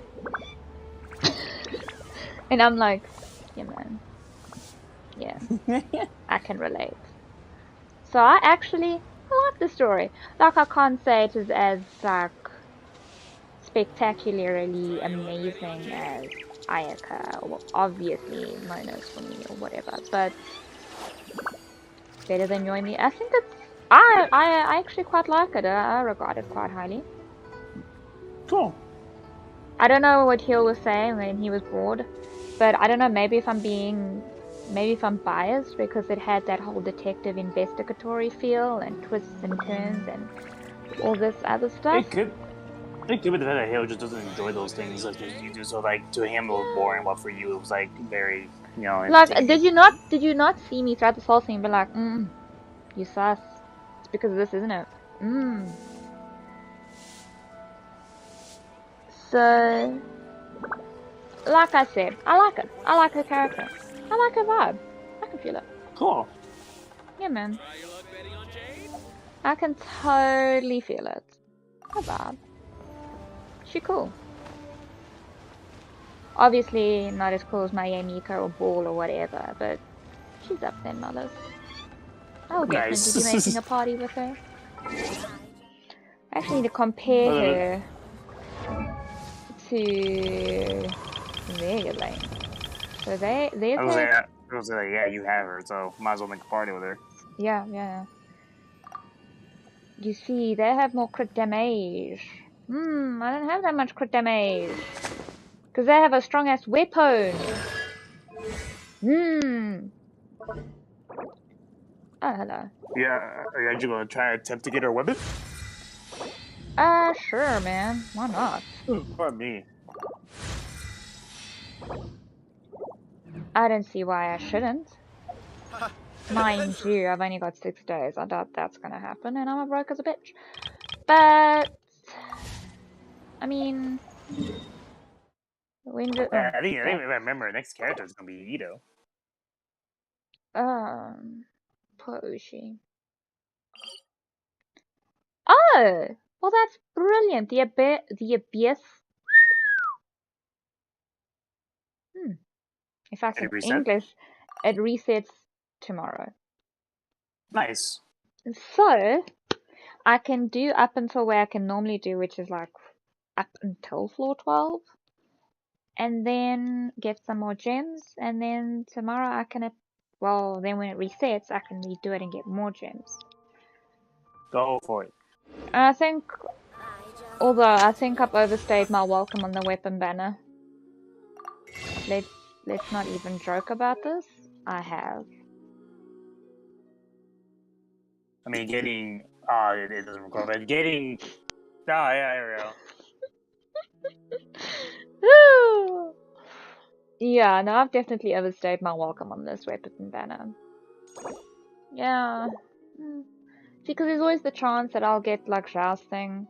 And I'm like, yeah man. Yeah. I can relate. So I like the story. Like I can't say it is as like spectacularly amazing as Ayaka, or obviously Monos for me or whatever, but better than Yoimi. I think it's I actually quite like it. I regard it quite highly. Cool. I don't know what Hill was saying when he was bored, but I don't know, maybe if I'm biased because it had that whole detective investigatory feel and twists and turns and all this other stuff. It could be the fact that Hill just doesn't enjoy those things as much as you do. So like to him it was boring, but for you it was like very, you know. Like, did you not see me throughout this whole thing be like, you sus. It's because of this, isn't it? So, like I said, I like it. I like her character. I like her vibe. I can feel it. Cool. Yeah, man. I can totally feel it. Her vibe. She cool. Obviously not as cool as my Yamika or Ball or whatever, but she's up there, mothers. I will definitely be making a party with her. I actually need to compare her to Yelan. So there's I was like, yeah, you have her, so might as well make a party with her. Yeah. You see, they have more crit damage. I don't have that much crit damage. Because they have a strong ass weapon. Oh, hello. Yeah, are you gonna try to attempt to get her weapon? Sure, man. Why not? Pardon me. I don't see why I shouldn't. Mind you, I've only got 6 days. I doubt that's gonna happen, and I'm a broke as a bitch. But I mean, when do, I think if I remember, next character is gonna be Ito. poor Ushi. Oh, well, that's brilliant. The abyss. In fact, in English, it resets tomorrow. Nice. So I can do up until where I can normally do, which is like up until floor 12, and then get some more gems, and then tomorrow I can, well, then when it resets, I can redo it and get more gems. Go for it. I think, although I think I've overstayed my welcome on the weapon banner. Let's not even joke about this. I have. I mean, getting it doesn't record, but getting yeah, there we go. Yeah, no, I've definitely overstayed my welcome on this weapon banner. Yeah. Because there's always the chance that I'll get like Zhao's thing.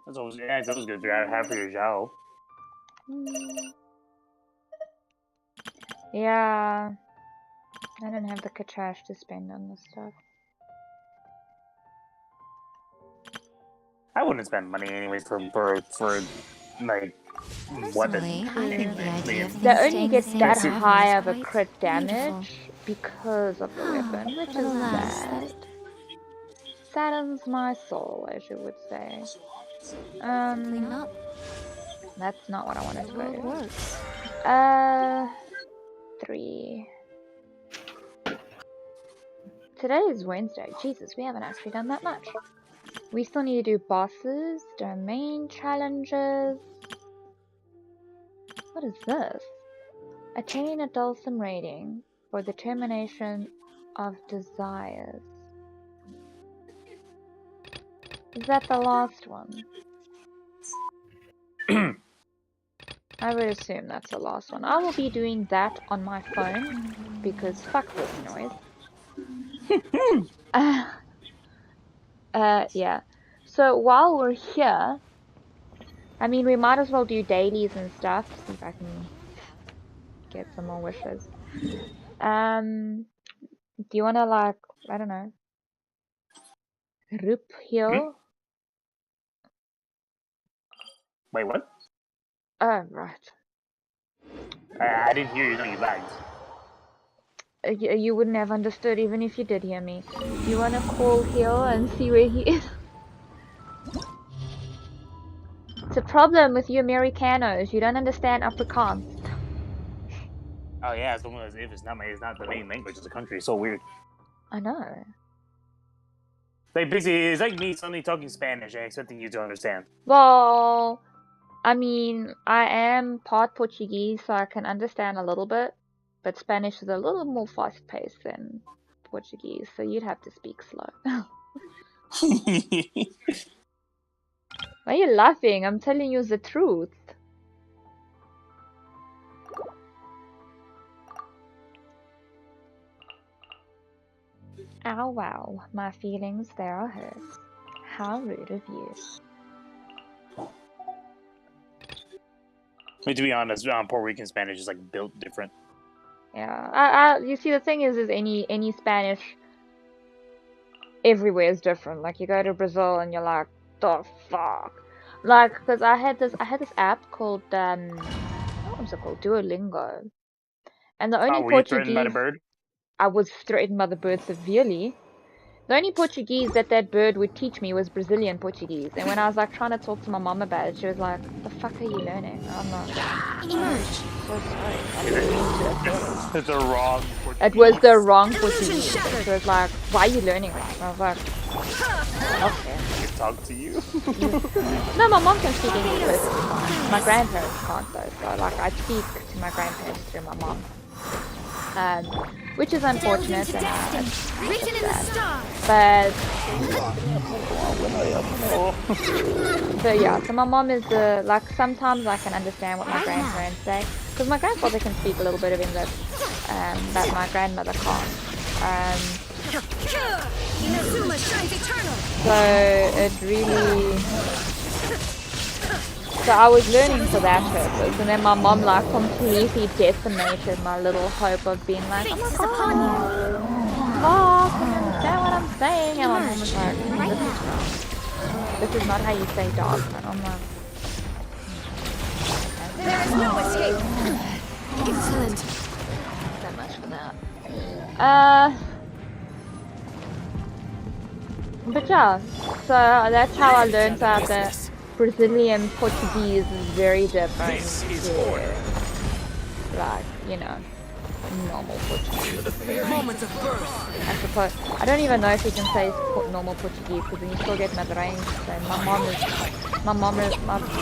it's always good to have for your Zhao. Yeah. I don't have the cash to spend on this stuff. I wouldn't spend money anyway for like weapons. They only get that high of a crit damage because of the weapon, which is sad. Saddens my soul, as you would say. That's not what I wanted to go to. 3. Today is Wednesday. Jesus, we haven't actually done that much. We still need to do bosses, domain challenges. What is this? Attain a Dulcim rating for the termination of desires. Is that the last one? I would assume that's the last one. I will be doing that on my phone because fuck this noise. Yeah. So while we're here, I mean, we might as well do dailies and stuff. See if I can get some more wishes. Do you wanna like, I don't know, Roop heal? Wait, what? Oh, right. I didn't hear you. No, you lagged. You wouldn't have understood even if you did hear me. Do you wanna call heal and see where he is? It's a problem with you Americanos. You don't understand Afrikaans. Oh yeah, it's almost as if it's not the main language of the country. It's so weird. I know. Like basically, it's like me suddenly talking Spanish and expecting you to understand. Well, I mean, I am part Portuguese, so I can understand a little bit, but Spanish is a little more fast-paced than Portuguese, so you'd have to speak slow. Why are you laughing? I'm telling you the truth. Ow wow, my feelings, they are hurt. How rude of you. I mean, to be honest, Puerto Rican Spanish is like built different. Yeah, you see, the thing is any Spanish everywhere is different. Like you go to Brazil and you're like, the fuck. Like, because I had this app called what was it called? Duolingo, and the only were Portuguese. You threatened by the bird? I was threatened by the bird severely. The only Portuguese that bird would teach me was Brazilian Portuguese. And when I was like trying to talk to my mom about it, she was like, "The fuck are you learning?" I'm like, so sorry. I didn't mean to offend. It's the wrong Portuguese. It was the wrong Portuguese. She was like, "Why are you learning that?" And I was like, "Okay." I can talk to you. No, my mom can speak English perfectly fine. My grandparents can't though. So like I speak to my grandparents through my mom. which is unfortunate. And but so yeah, so my mom is like sometimes I can understand what my grandparents say because my grandfather can speak a little bit of English, but my grandmother can't. So it really. So I was learning for that purpose, and then my mom like completely decimated my little hope of being like, oh my god, can you understand what I'm saying? And my mom was like, this is not how you say dog. And I'm like, There is no escape. Excellent. So much for that. But yeah, so that's how I learned that the Brazilian Portuguese is very different to, like, you know, normal Portuguese. Moments of birth. I suppose. I don't even know if you can say normal Portuguese because then you still get Madureira. So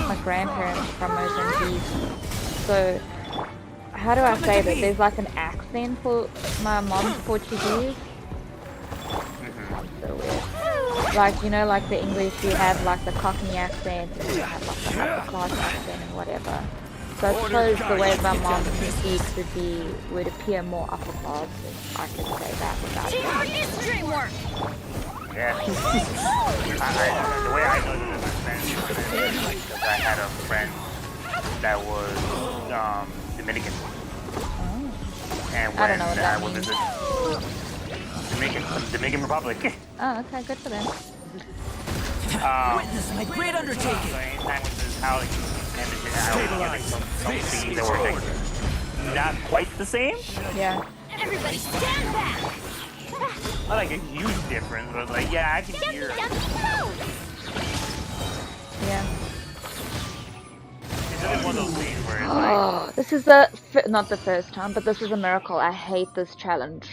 my grandparents from Mozambique. So how do I say that? There's like an accent for my mom's Portuguese. So weird. Like, you know, like the English, you have like the Cockney accent, and you have like the upper class accent and whatever. So I suppose the way my mom speaks would appear more upper class, if I could say that without it. Yeah. The way I know that my friends is because I had a friend that was Dominican. And I don't know what that I was in the Dominican Republic. Oh, okay, good for them. Witness my great undertaking. So anytime with his house, I was getting some things that were like not quite the same. Yeah. Everybody stand back. Not like a huge difference, but like, yeah, I can hear. Yeah. It's just one of those things where it's like. Oh, this is not the first time, but this is a miracle. I hate this challenge.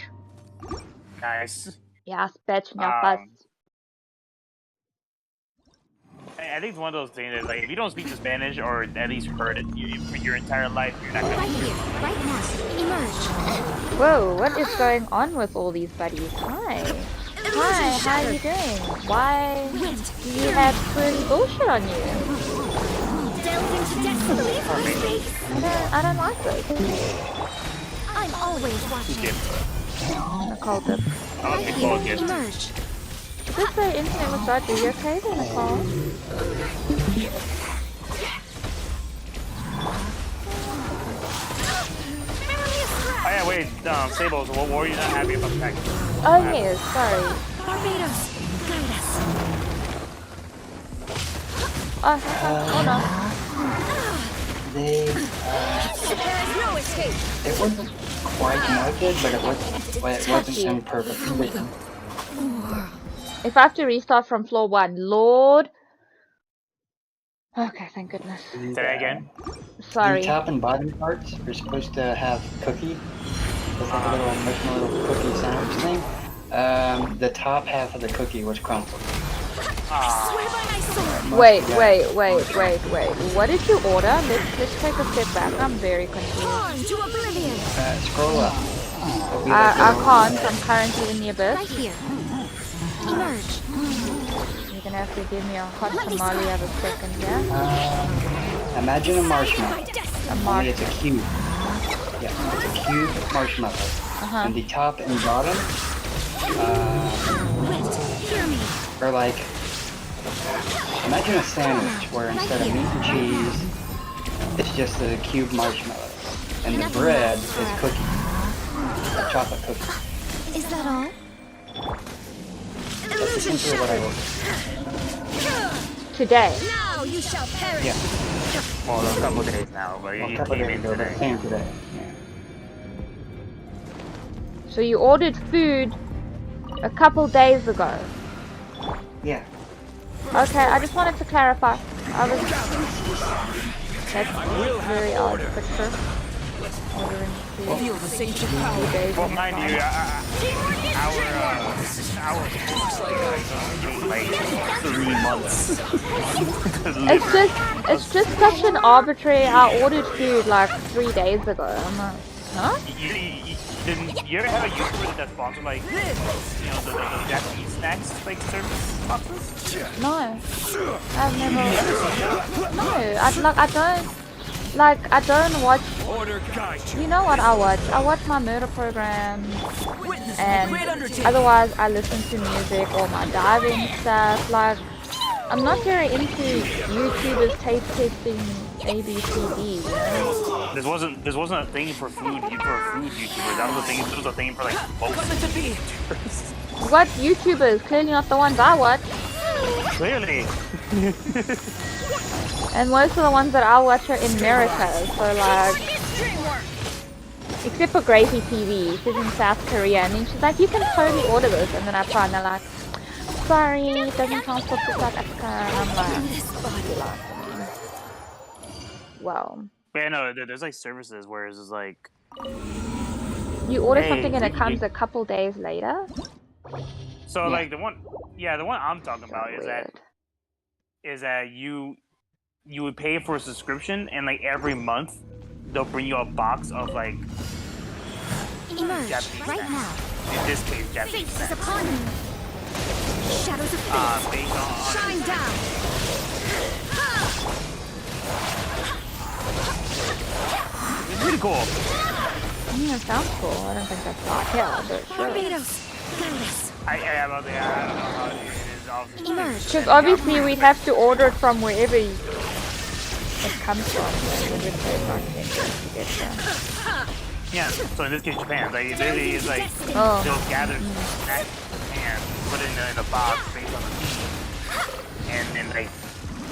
Nice. Yeah, bet in your face. I think it's one of those things that, like, if you don't speak the Spanish or at least heard it for your entire life, you're not gonna. Right here, right now, emerge. Whoa, what is going on with all these buddies? Hi. Hi, how are you doing? Why do you have pretty bullshit on you? Delve into destiny for space. I don't like this. I'm always watching. Nicole did. Right here, emerge. Is this the internet was dodgy? Are you okay there, Nicole? Oh yeah, wait, Sable, so what were you not happy about the package? Oh yes, sorry. Barbados, guide us. Oh no. There is no escape. It wasn't quite marketed, but it wasn't in perfect condition. If I have to restart from floor 1, Lord. Okay, thank goodness. Say that again. Sorry. The top and bottom parts are supposed to have cookie. It's like a little marshmallow cookie sandwich thing. The top half of the cookie was crumpled. Wait. What did you order? Let's take a step back. I'm very confused. Scroll up. I can't. I'm currently in the abyss. Right here. Emerge. You're gonna have to give me a hot tamale of a second, yeah? Imagine a marshmallow. Only it's a cube. Yeah, it's a cube marshmallow. And the top and bottom are like, imagine a sandwich where instead of meat and cheese, it's just a cube marshmallow. And the bread is cookie. A chocolate cookie. Is that all? That's essentially what I ordered. Today. Now you shall perish. Yeah. Well, a couple days now, but you came in today. Came today. Yeah. So you ordered food a couple days ago. Yeah. Okay, I just wanted to clarify. That's very odd, but sure. Ordering food. Feel the same Well, mind you, like 3 months. It's just such an arbitrary. I ordered food like 3 days ago. I'm not. Huh? You ever have a YouTuber that's sponsored like, you know, the Japanese snacks like service boxes? No, I've never. No, I don't watch. You know what I watch? I watch my murder program, and otherwise I listen to music or my diving stuff. Like, I'm not very into YouTubers taste testing ABCD. This wasn't a thing for food YouTubers. That was a thing. This was a thing for like most YouTubers. What YouTubers? Clearly not the ones I watch. Clearly. And most of the ones that I watch are in America, so like, except for Gracie TV, she's in South Korea, and then she's like, you can totally order this, and then I try, and they're like, sorry, it doesn't transport to South Africa, and I'm like, well. But yeah, no, there's like services where it's just like, you order hey, something and it comes a couple days later? So Yeah. like the one I'm talking about is that you would pay for a subscription, and like every month they'll bring you a box of like Emerge Japanese right snacks. now. In this case, Japanese Fate is snacks. upon you. Shadows of fate. Based on Shine down. It's pretty cool. Yeah, it sounds cool. I don't think that's not hell, but sure. Barbados. Goddess. I don't know how it is. Obviously. Because obviously we'd have to order it from wherever it comes from. So it would take like 10 days to get there. Yeah, so in this case, Japan, like it literally is like Oh. they'll gather snacks and put it in a box based on the theme, and then like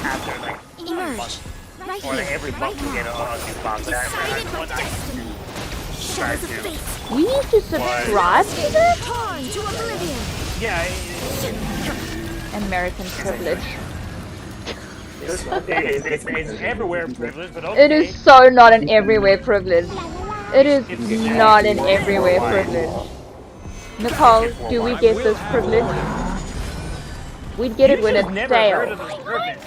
after like a month Right or like here, every right month you get a new box. That's Decided by what I destiny. tried Shadows of to. fate. We used to subscribe to this? Torn to oblivion. Yeah. American privilege. It's everywhere privilege, but okay. It is so not an everywhere privilege. It is not an everywhere privilege. Nicole, do we get this privilege? We'd get it when it's stale.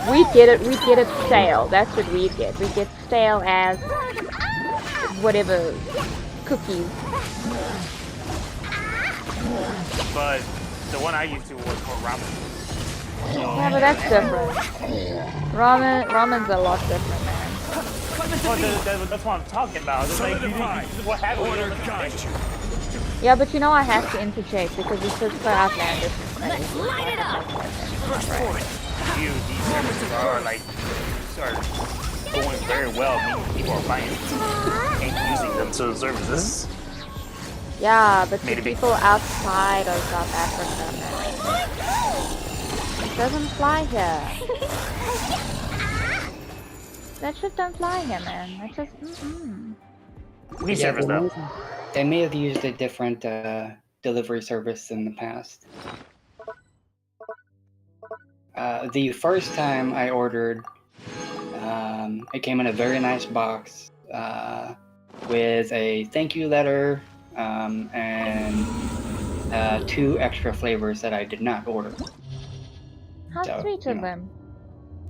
We'd get it stale. That's what we'd get. We'd get stale as whatever cookies. But the one I used to was for ramen. Yeah, but that's different. Ramen's a lot different, man. Well, that's what I'm talking about. It's like, what happened? Yeah, but you know I have to interject because it's just so outlandish. Light it up. These services are like going very well. Meaning people are buying and using them to the services. Yeah, but the people outside of South Africa, man. It doesn't fly here. That shit don't fly here, man. That just, They may have used a different delivery service in the past. The first time I ordered, it came in a very nice box with a thank you letter and 2 extra flavors that I did not order. How So, sweet you of know. them.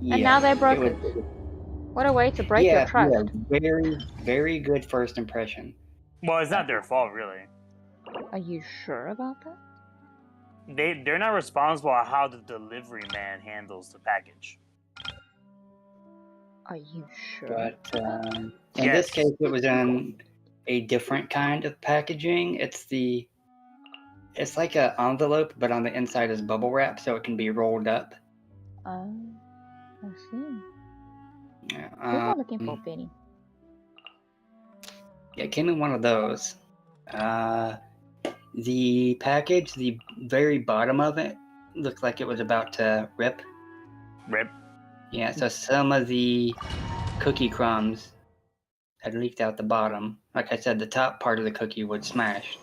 Yeah, And now they broke it it. was- What a way to break your trust. very, very good first impression. Well, it's not their fault, really. Are you sure about that? They're not responsible for how the delivery man handles the package. Are you sure? But in this case, it was in a different kind of packaging. It's like an envelope, but on the inside is bubble wrap, so it can be rolled up. Oh, I see. Yeah, People are looking for Benny. Yeah, it came in one of those. The package, the very bottom of it, looked like it was about to rip. Rip? Yeah, so some of the cookie crumbs had leaked out the bottom. Like I said, the top part of the cookie would smash.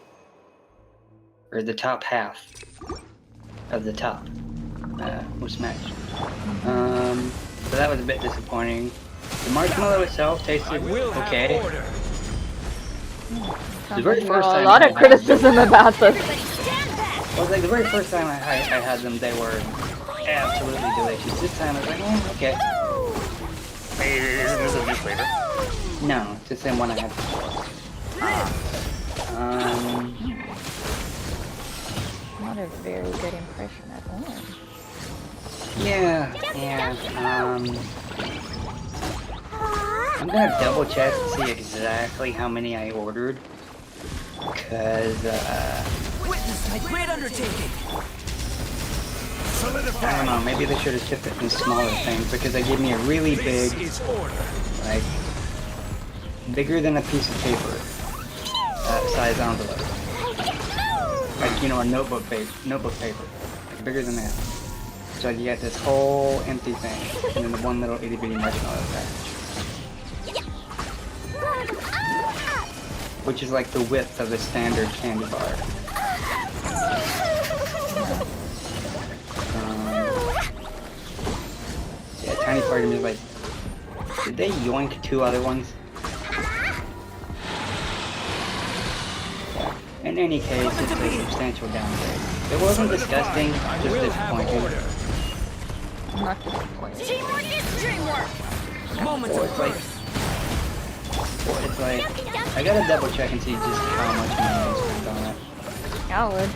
Or the top half of the top was smashed. So that was a bit disappointing. The marshmallow itself tasted okay. The very first time a lot of criticism about this. Well, like the very first time I had them, they were absolutely delicious. This time I was like, okay. Hey, isn't this a new flavor? No, it's the same one I had before. Not a very good impression at all. Yeah, I'm gonna double check to see exactly how many I ordered. Cause, Witness my great undertaking! I don't know, maybe they should have kept it in smaller things because they gave me a really big, like, bigger than a piece of paper size envelope. Like, you know, a notebook paper, like bigger than that. So you got this whole empty thing, and then the one little itty bitty marshmallow package. Which is like the width of a standard candy bar. Yeah, tiny part of me is like, did they yoink 2 other ones? Yeah. In any case, it's a substantial downgrade. It wasn't disgusting, just disappointing. Not disappointing. Teamwork is dreamwork! Moments of truth. It's like, I gotta double check and see just how much money I spent on it. I would.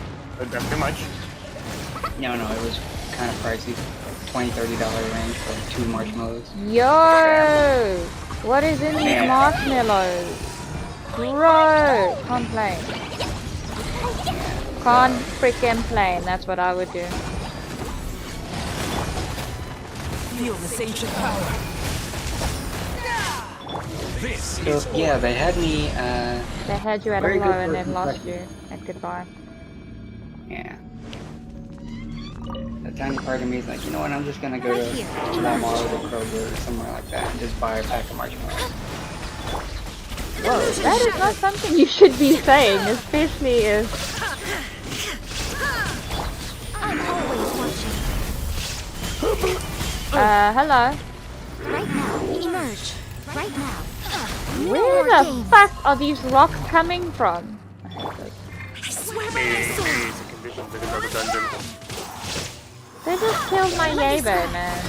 That's too much. No, it was kind of pricey. $20–30 range for 2 marshmallows. Yo! What is in these marshmallows? Bro! Can't play. Can't freaking play, and that's what I would do. Feel this ancient power. So, yeah, they had me, They had you at a very low good and then first lost impression. you at goodbye. Yeah. A tiny part of me is like, you know what, I'm just gonna go to Walmart or Kroger or somewhere like that and just buy a pack of marshmallows. Whoa, that is not something you should be saying, especially if... I'm always watching. hello? Right now, emerge. Right now. Where the fuck are these rocks coming from? I hate this. Maybe it's a condition to another dungeon. They just killed my Yabo, man.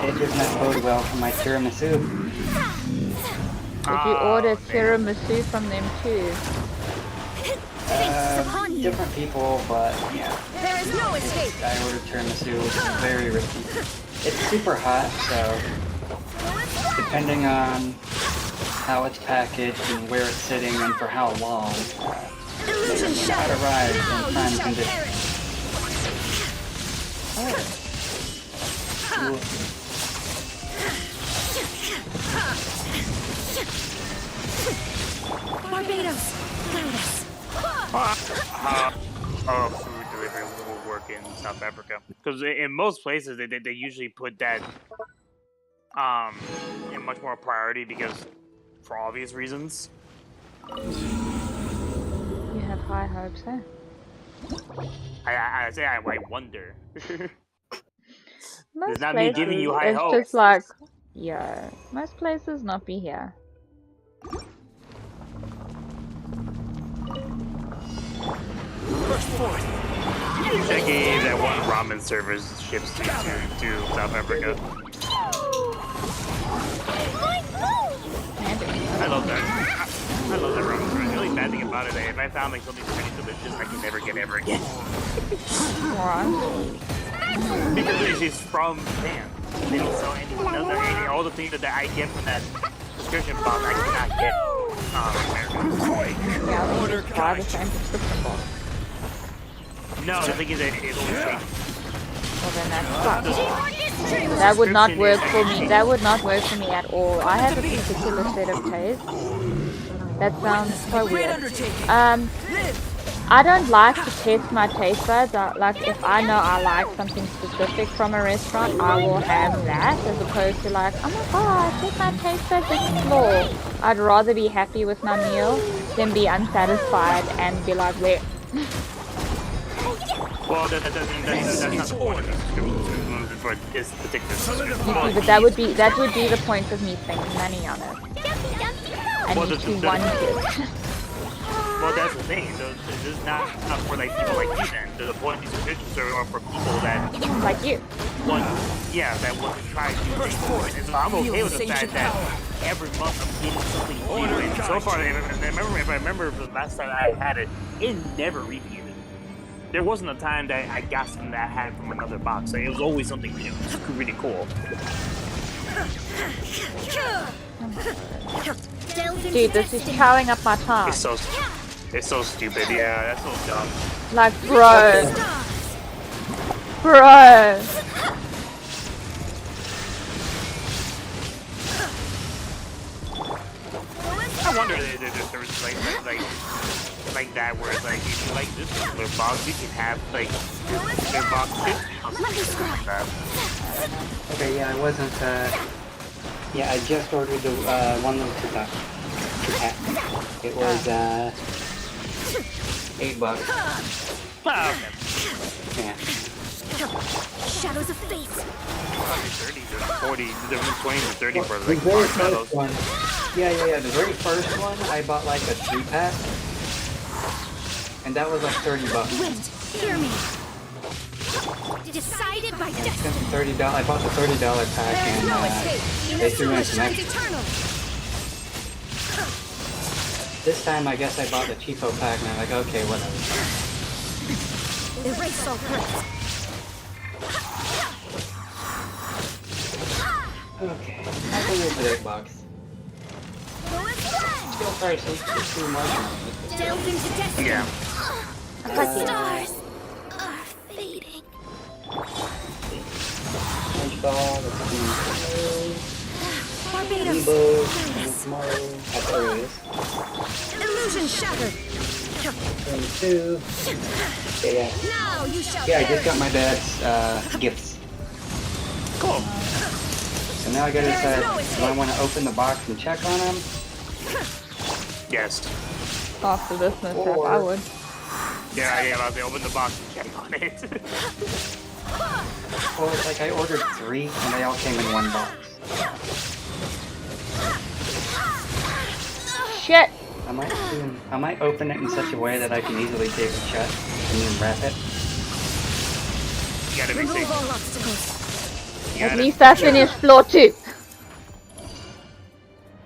It does not bode well for my tiramisu. Did you order tiramisu from them too? Different people, but yeah. There is no escape! I ordered tiramisu, which is very risky. It's super hot, so depending on how it's packaged and where it's sitting and for how long, it may not arrive in prime condition. Barbados! Guide us! Food delivery will work in South Africa because in most places they usually put that in much more priority because for obvious reasons. You have high hopes, eh? I say I wonder. Most Does not mean giving you high it's hopes. just like, yo, most places not be here. They gave that one ramen service ships to South Africa. I love that. I love that ramen service. The only bad thing about it is if I found like something pretty delicious, I can never get ever again. Why? Because it's from Japan. They don't sell anything else. All the things that I get from that subscription box, I cannot get. Yeah, order try the same subscription box. No, the thing is that it always changes. Well then that sucks. That would not work for me. That would not work for me at all. I have a particular set of tastes. That sounds so weird. I don't like to test my taste buds. Like if I know I like something specific from a restaurant, I will have that as opposed to like, oh my god, let my taste buds explore. I'd rather be happy with my meal than be unsatisfied and be like, where? Well, that's not the point of this for this particular But that would be the point of me spending money on it. I need to want it. Well, that's the thing. This is not for like people like you. Then the point of these subscriptions are for people that like you. Want, yeah, that want to try new things. And so I'm okay with the fact that every month I'm getting something new. And so far, if I remember the last time I had it, it never repeated. There wasn't a time that I got something that I had from another box. Like, it was always something new. It's really cool. Dude, this is chowing up my tongue. It's so stupid. Yeah, that's so dumb. Like, bro. Bro. I wonder if there's like that where it's like if you like this particular box, you can have like this box or something like that. Okay, yeah, I wasn't. Yeah, I just ordered the one little two-pack. It was $8. Oh, okay. Yeah. Shadows of fate. 30 to 40, the 20 to 30 for The like very marshmallows. first one. Yeah. The very first one, I bought like a 3-pack, and that was like $30. Wait, hear me. Decided by destiny. $30. I bought the $30 pack, and they threw in some extra. This time, I guess I bought the cheapo pack, and I'm like, okay, whatever. Erase all hurt. Okay, I think it's $8. Still pricey. It's too much. Delve into destiny. Yeah. Stars are fading. Baseball, Barbados. tomorrow. That's what it is. Illusion shattered. 22. Yeah. Now you shall Yeah, I just got my dad's gifts. Cool. So now I gotta decide, do I want to open the box and check on them? Yes. After this mishap, I would. Yeah, I'll be open the box and check on it. Well, it's like I ordered 3 and they all came in one box. Shit! I might open it in such a way that I can easily tape it shut and then wrap it. You gotta be remove safe. all obstacles. At least I finished floor 2.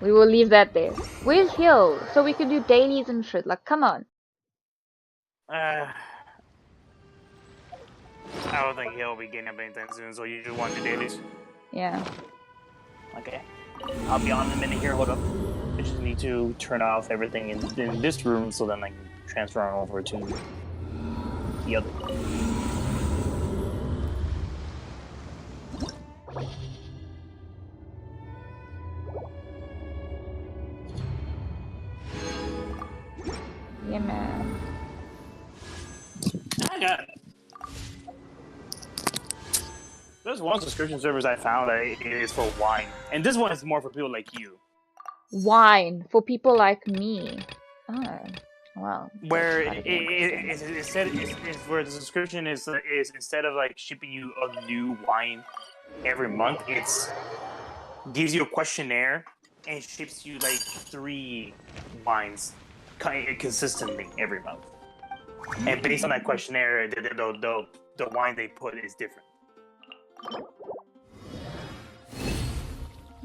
We will leave that there. Where's Hill? So we can do dailies and shit. Like, come on. I don't think he'll be getting up anytime soon, so you just want to do dailies? Yeah. Okay. I'll be on in a minute here, hold up. I just need to turn off everything in this room so then I can transfer on over to the other room. Yeah, man. I got it. There's one subscription service I found that is for wine, and this one is more for people like you. Wine for people like me. Oh, well. Where it said it's where the subscription is instead of like shipping you a new wine every month, it's gives you a questionnaire and ships you like 3 wines consistently every month. And based on that questionnaire, the wine they put is different.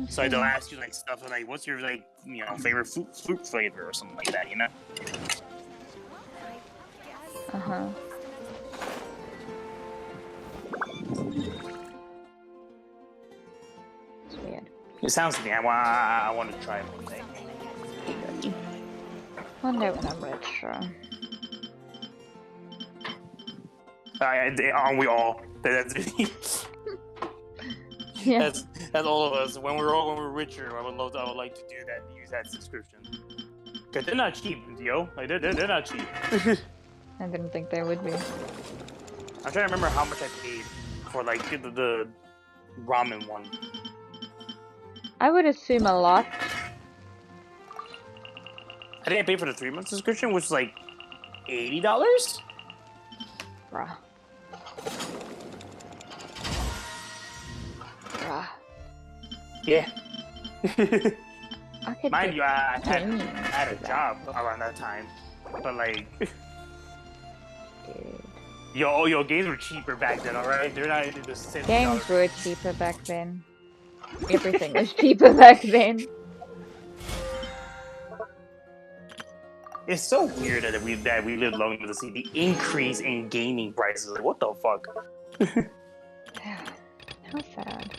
So they'll ask you like stuff like, "What's your like favorite fruit flavor or something like that?" You know. It's weird. It sounds to me. I want to try it one day. One day when I'm rich, sure. Aren't we all? That's yeah. That's all of us. When we're richer, I would like to do that. Use that subscription. Cause they're not cheap, yo. Like they're not cheap. I didn't think they would be. I'm trying to remember how much I paid for like the ramen one. I would assume a lot. I think I paid for the 3-month subscription, which was like $80. Bruh. Bruh. Yeah. I could Mind you, I had a that. job around that time. But like, Dude. yo, games were cheaper back then, alright? They're not in the $70. Games were cheaper back then. Everything was cheaper back then. It's so weird that we lived long enough to see the increase in gaming prices. Like, what the fuck? How sad.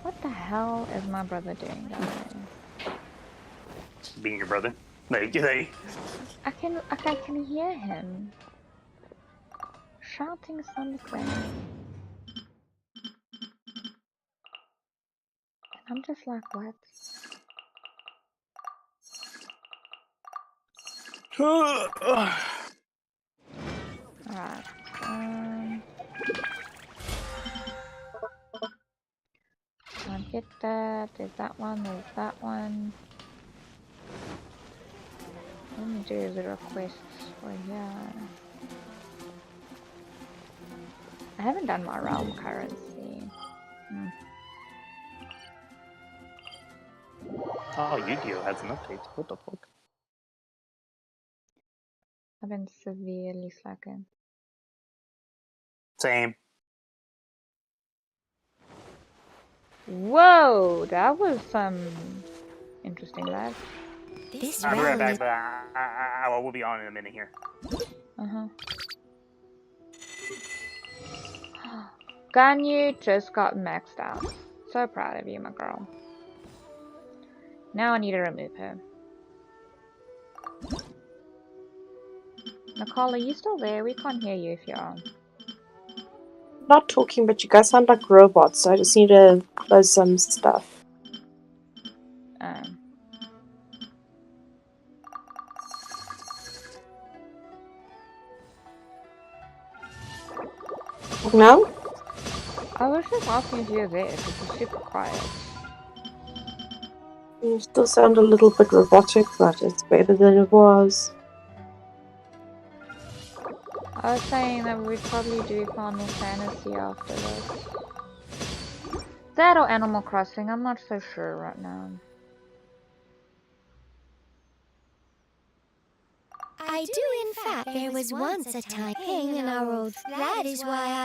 What the hell is my brother doing down there? Being your brother. Like I can hear him shouting something. I'm just like, what? Alright. Can't get that. There's that one. There's that one. Let me do the requests for here. I haven't done my realm currency. Oh, Yu-Gi-Oh! Has an update. What the fuck? I've been severely slacking. Same. Whoa, that was some interesting lads. This I'll be right rally. back, but I will be on in a minute here. Ganyu just got maxed out. So proud of you, my girl. Now I need to remove her. Nicole, are you still there? We can't hear you if you're on. Not talking, but you guys sound like robots, so I just need to close some stuff. No? I was just asking if you're there, because you're super quiet. You still sound a little bit robotic, but it's better than it was. I was saying that we'd probably do Final Fantasy after this. That or Animal Crossing, I'm not so sure right now. I do, in fact. There was once a time hanging in our old. That is why I.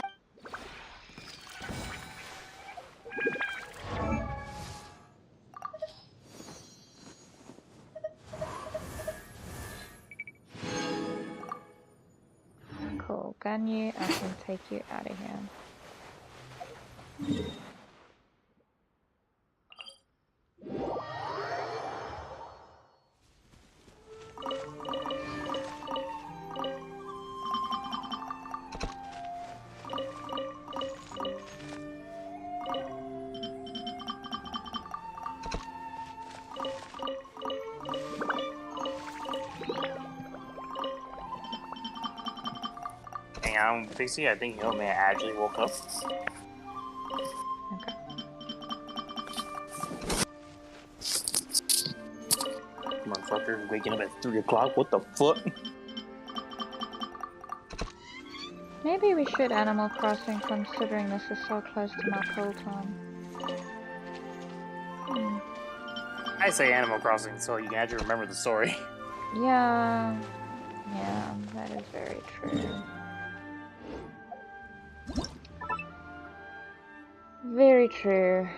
Cool, Ganyu, I can take you out of here. Pixie, I think Yo Man actually woke up. Okay. Motherfucker waking up at 3 o'clock, what the fuck? Maybe we should Animal Crossing considering this is so close to my cold time. I say Animal Crossing so you can actually remember the story. Yeah, that is very true. Very true.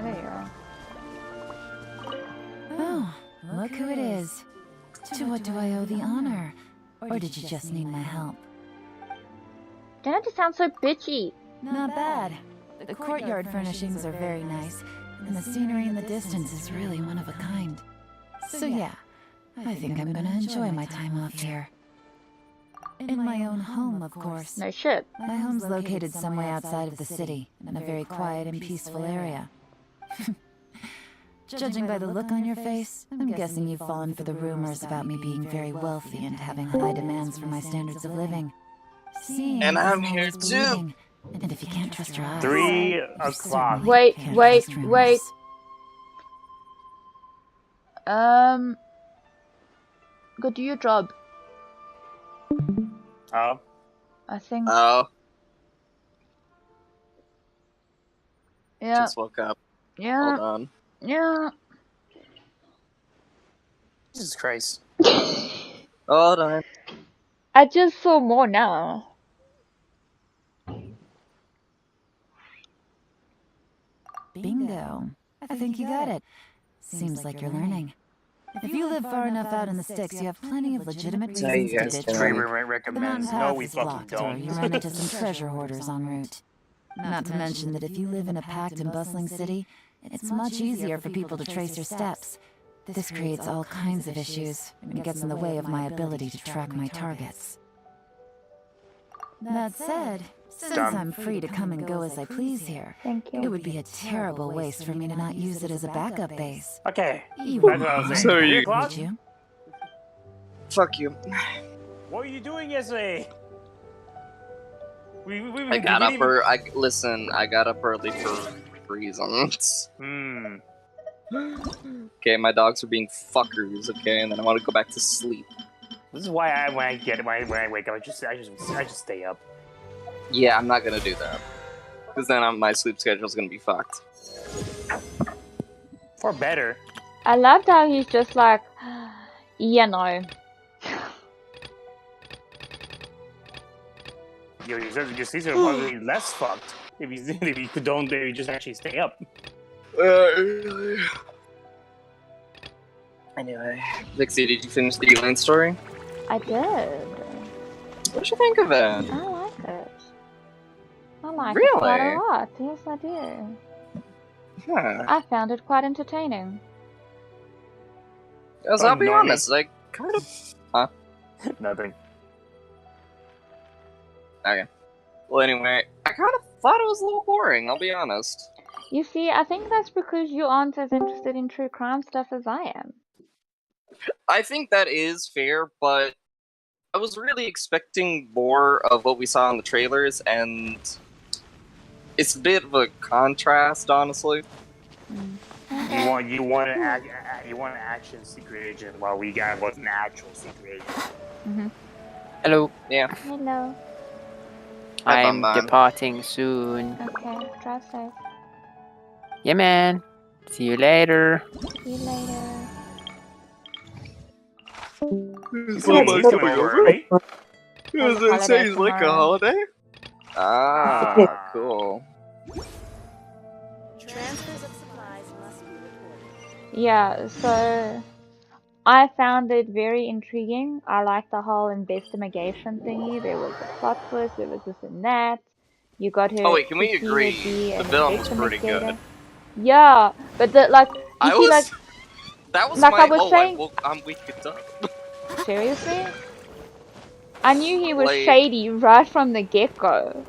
There you are. Oh, look who it is. To what do I owe the honor? Or did you just need my help? Don't have to sound so bitchy. Not bad. The courtyard furnishings are very nice, and the scenery in the distance is really one of a kind. So yeah, I think I'm gonna enjoy my time off here. In my own home, of course. No shit. My home's located some way outside of the city, in a very quiet and peaceful area. Judging by the look on your face, I'm guessing you've fallen for the rumors about me being very wealthy and having high demands for my standards of living. Seeing And I'm isn't here always too. believing. And if you can't trust your eyes, 3 you o'clock. certainly Wait, can't wait, trust rumors. wait. Go do your job. Oh. I think. Oh. Yeah. Just woke up. Yeah. Hold on. Yeah. Jesus Christ. Hold on. I just saw more now. Bingo. I think you got it. Seems like you're learning. If you live far enough out in the sticks, you have plenty of legitimate So you reasons to guys ditch doing? Trey work. The mountain recommends. No, path we is fucking blocked, or don't. you run into some treasure hoarders en route. Not to mention that if you live in a packed and bustling city, it's much easier for people to trace your steps. This creates all kinds of issues, and gets in the way of my ability to track my targets. That said, since I'm free to come and go as I please here, Thank you. it would be a terrible waste for me to not use it as a backup base. Okay. You Back to what I was saying. So 3 you- o'clock? would you? Fuck you. What were you doing yesterday? I got up early. I got up early for reasons. Okay, my dogs are being fuckers. Okay, and then I want to go back to sleep. This is why when I wake up, I just stay up. Yeah, I'm not gonna do that. Because then my sleep schedule's gonna be fucked. For better. I loved how he's just like, yeah, no. Your sleeps are probably less fucked if you just actually stay up. Anyway, Vixie, did you finish the Yelan story? I did. What'd you think of it? I like it. I like it Really? quite a lot. Yes, I do. Huh. I found it quite entertaining. Because I'll be honest, I kind of... Huh? Nothing. Okay. Well, anyway, I kind of thought it was a little boring, I'll be honest. You see, I think that's because you aren't as interested in true crime stuff as I am. I think that is fair, but I was really expecting more of what we saw in the trailers, and it's a bit of a contrast, honestly. You want an action secret agent, while we got what's an actual secret agent. Hello. Yeah. Hello. I'm departing soon. Okay, drive safe. Yeah, man. See you later. See you later. He's on my coming over, right? On Does it say holiday it's like a tomorrow. holiday? Ah, cool. Transfers of supplies must be reported. Yeah, so I found it very intriguing. I like the whole investigation thingy. There was a plot twist, there was this and that. You got her. Oh wait, can we to see her agree be the an film was pretty investigator. good? Yeah, but the like you see like that was like my I was saying. I'm weak it up. Seriously? I knew he was Like- shady right from the get-go.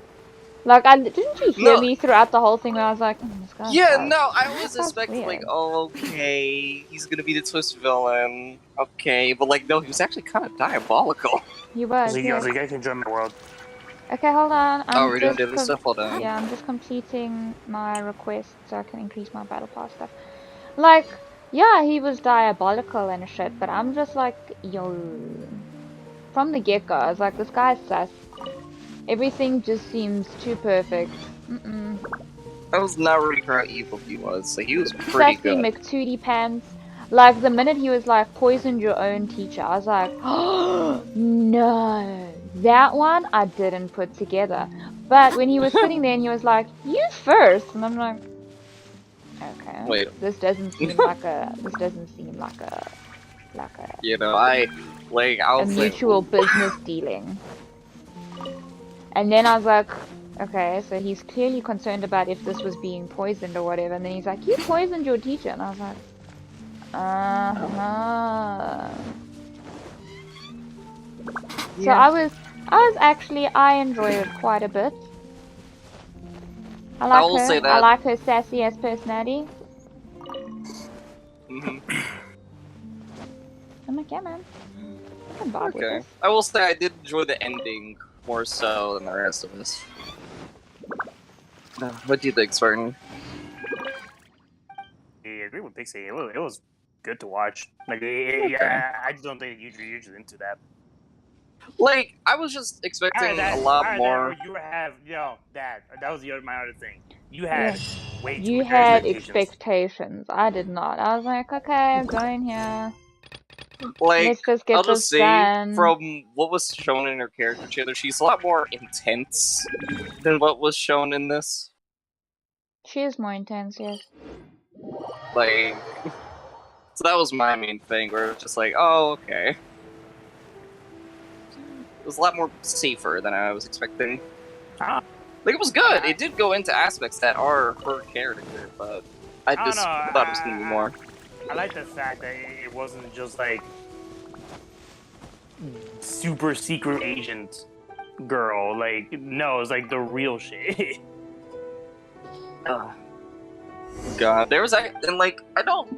Like, didn't you hear me throughout the whole thing where I was like, this guy's Yeah, sucks. no, I This was guy's expecting like, weird. oh, okay, he's gonna be the twist villain. Okay, but like, no, he was actually kind of diabolical. He was, So you yeah. guys can join my world. Okay, hold on. Oh, we're doing daily stuff? Hold on. Yeah, I'm just completing my request so I can increase my battle pass stuff. Like, yeah, he was diabolical and shit, but I'm just like, yo. From the get-go, I was like, this guy's sus. Everything just seems too perfect. I was not really sure how evil he was, so he was pretty Sassy good. McTootie Pants. Like, the minute he was like, poisoned your own teacher, I was like, oh, no. That one I didn't put together. But when he was sitting there and he was like, you first, and I'm like, okay. Wait. This doesn't seem like a, You know, I a was like, mutual business dealing. And then I was like, okay, so he's clearly concerned about if this was being poisoned or whatever. And then he's like, you poisoned your teacher. And I was like, So Yeah. I was I enjoyed it quite a bit. I like will her. say I that. like her sassy ass personality. I'm like, yeah, man. I can vibe with Okay. this. I will say I did enjoy the ending more so than the rest of this. What do you think, Spartan? Yeah, I agree with Pixie. It was good to watch. Like, Okay. yeah, I just don't think you're usually into that. Like, I was just expecting a lot more. You have, that was my other thing. You had Yeah. way too You much had expectations. expectations. I did not. I was like, okay, go in here. Like, Let's just get I'll this just say, done. from what was shown in her character trailer, she's a lot more intense than what was shown in this. She is more intense, yes. Like, so that was my main thing, where it was just like, oh, okay. It was a lot more safer than I was expecting. Like, it was good. It did go into aspects that are her character, but I just thought it was going to be more. I like the fact that it wasn't just like super secret agent girl. Like, no, it's like the real shit. God, there was and like I don't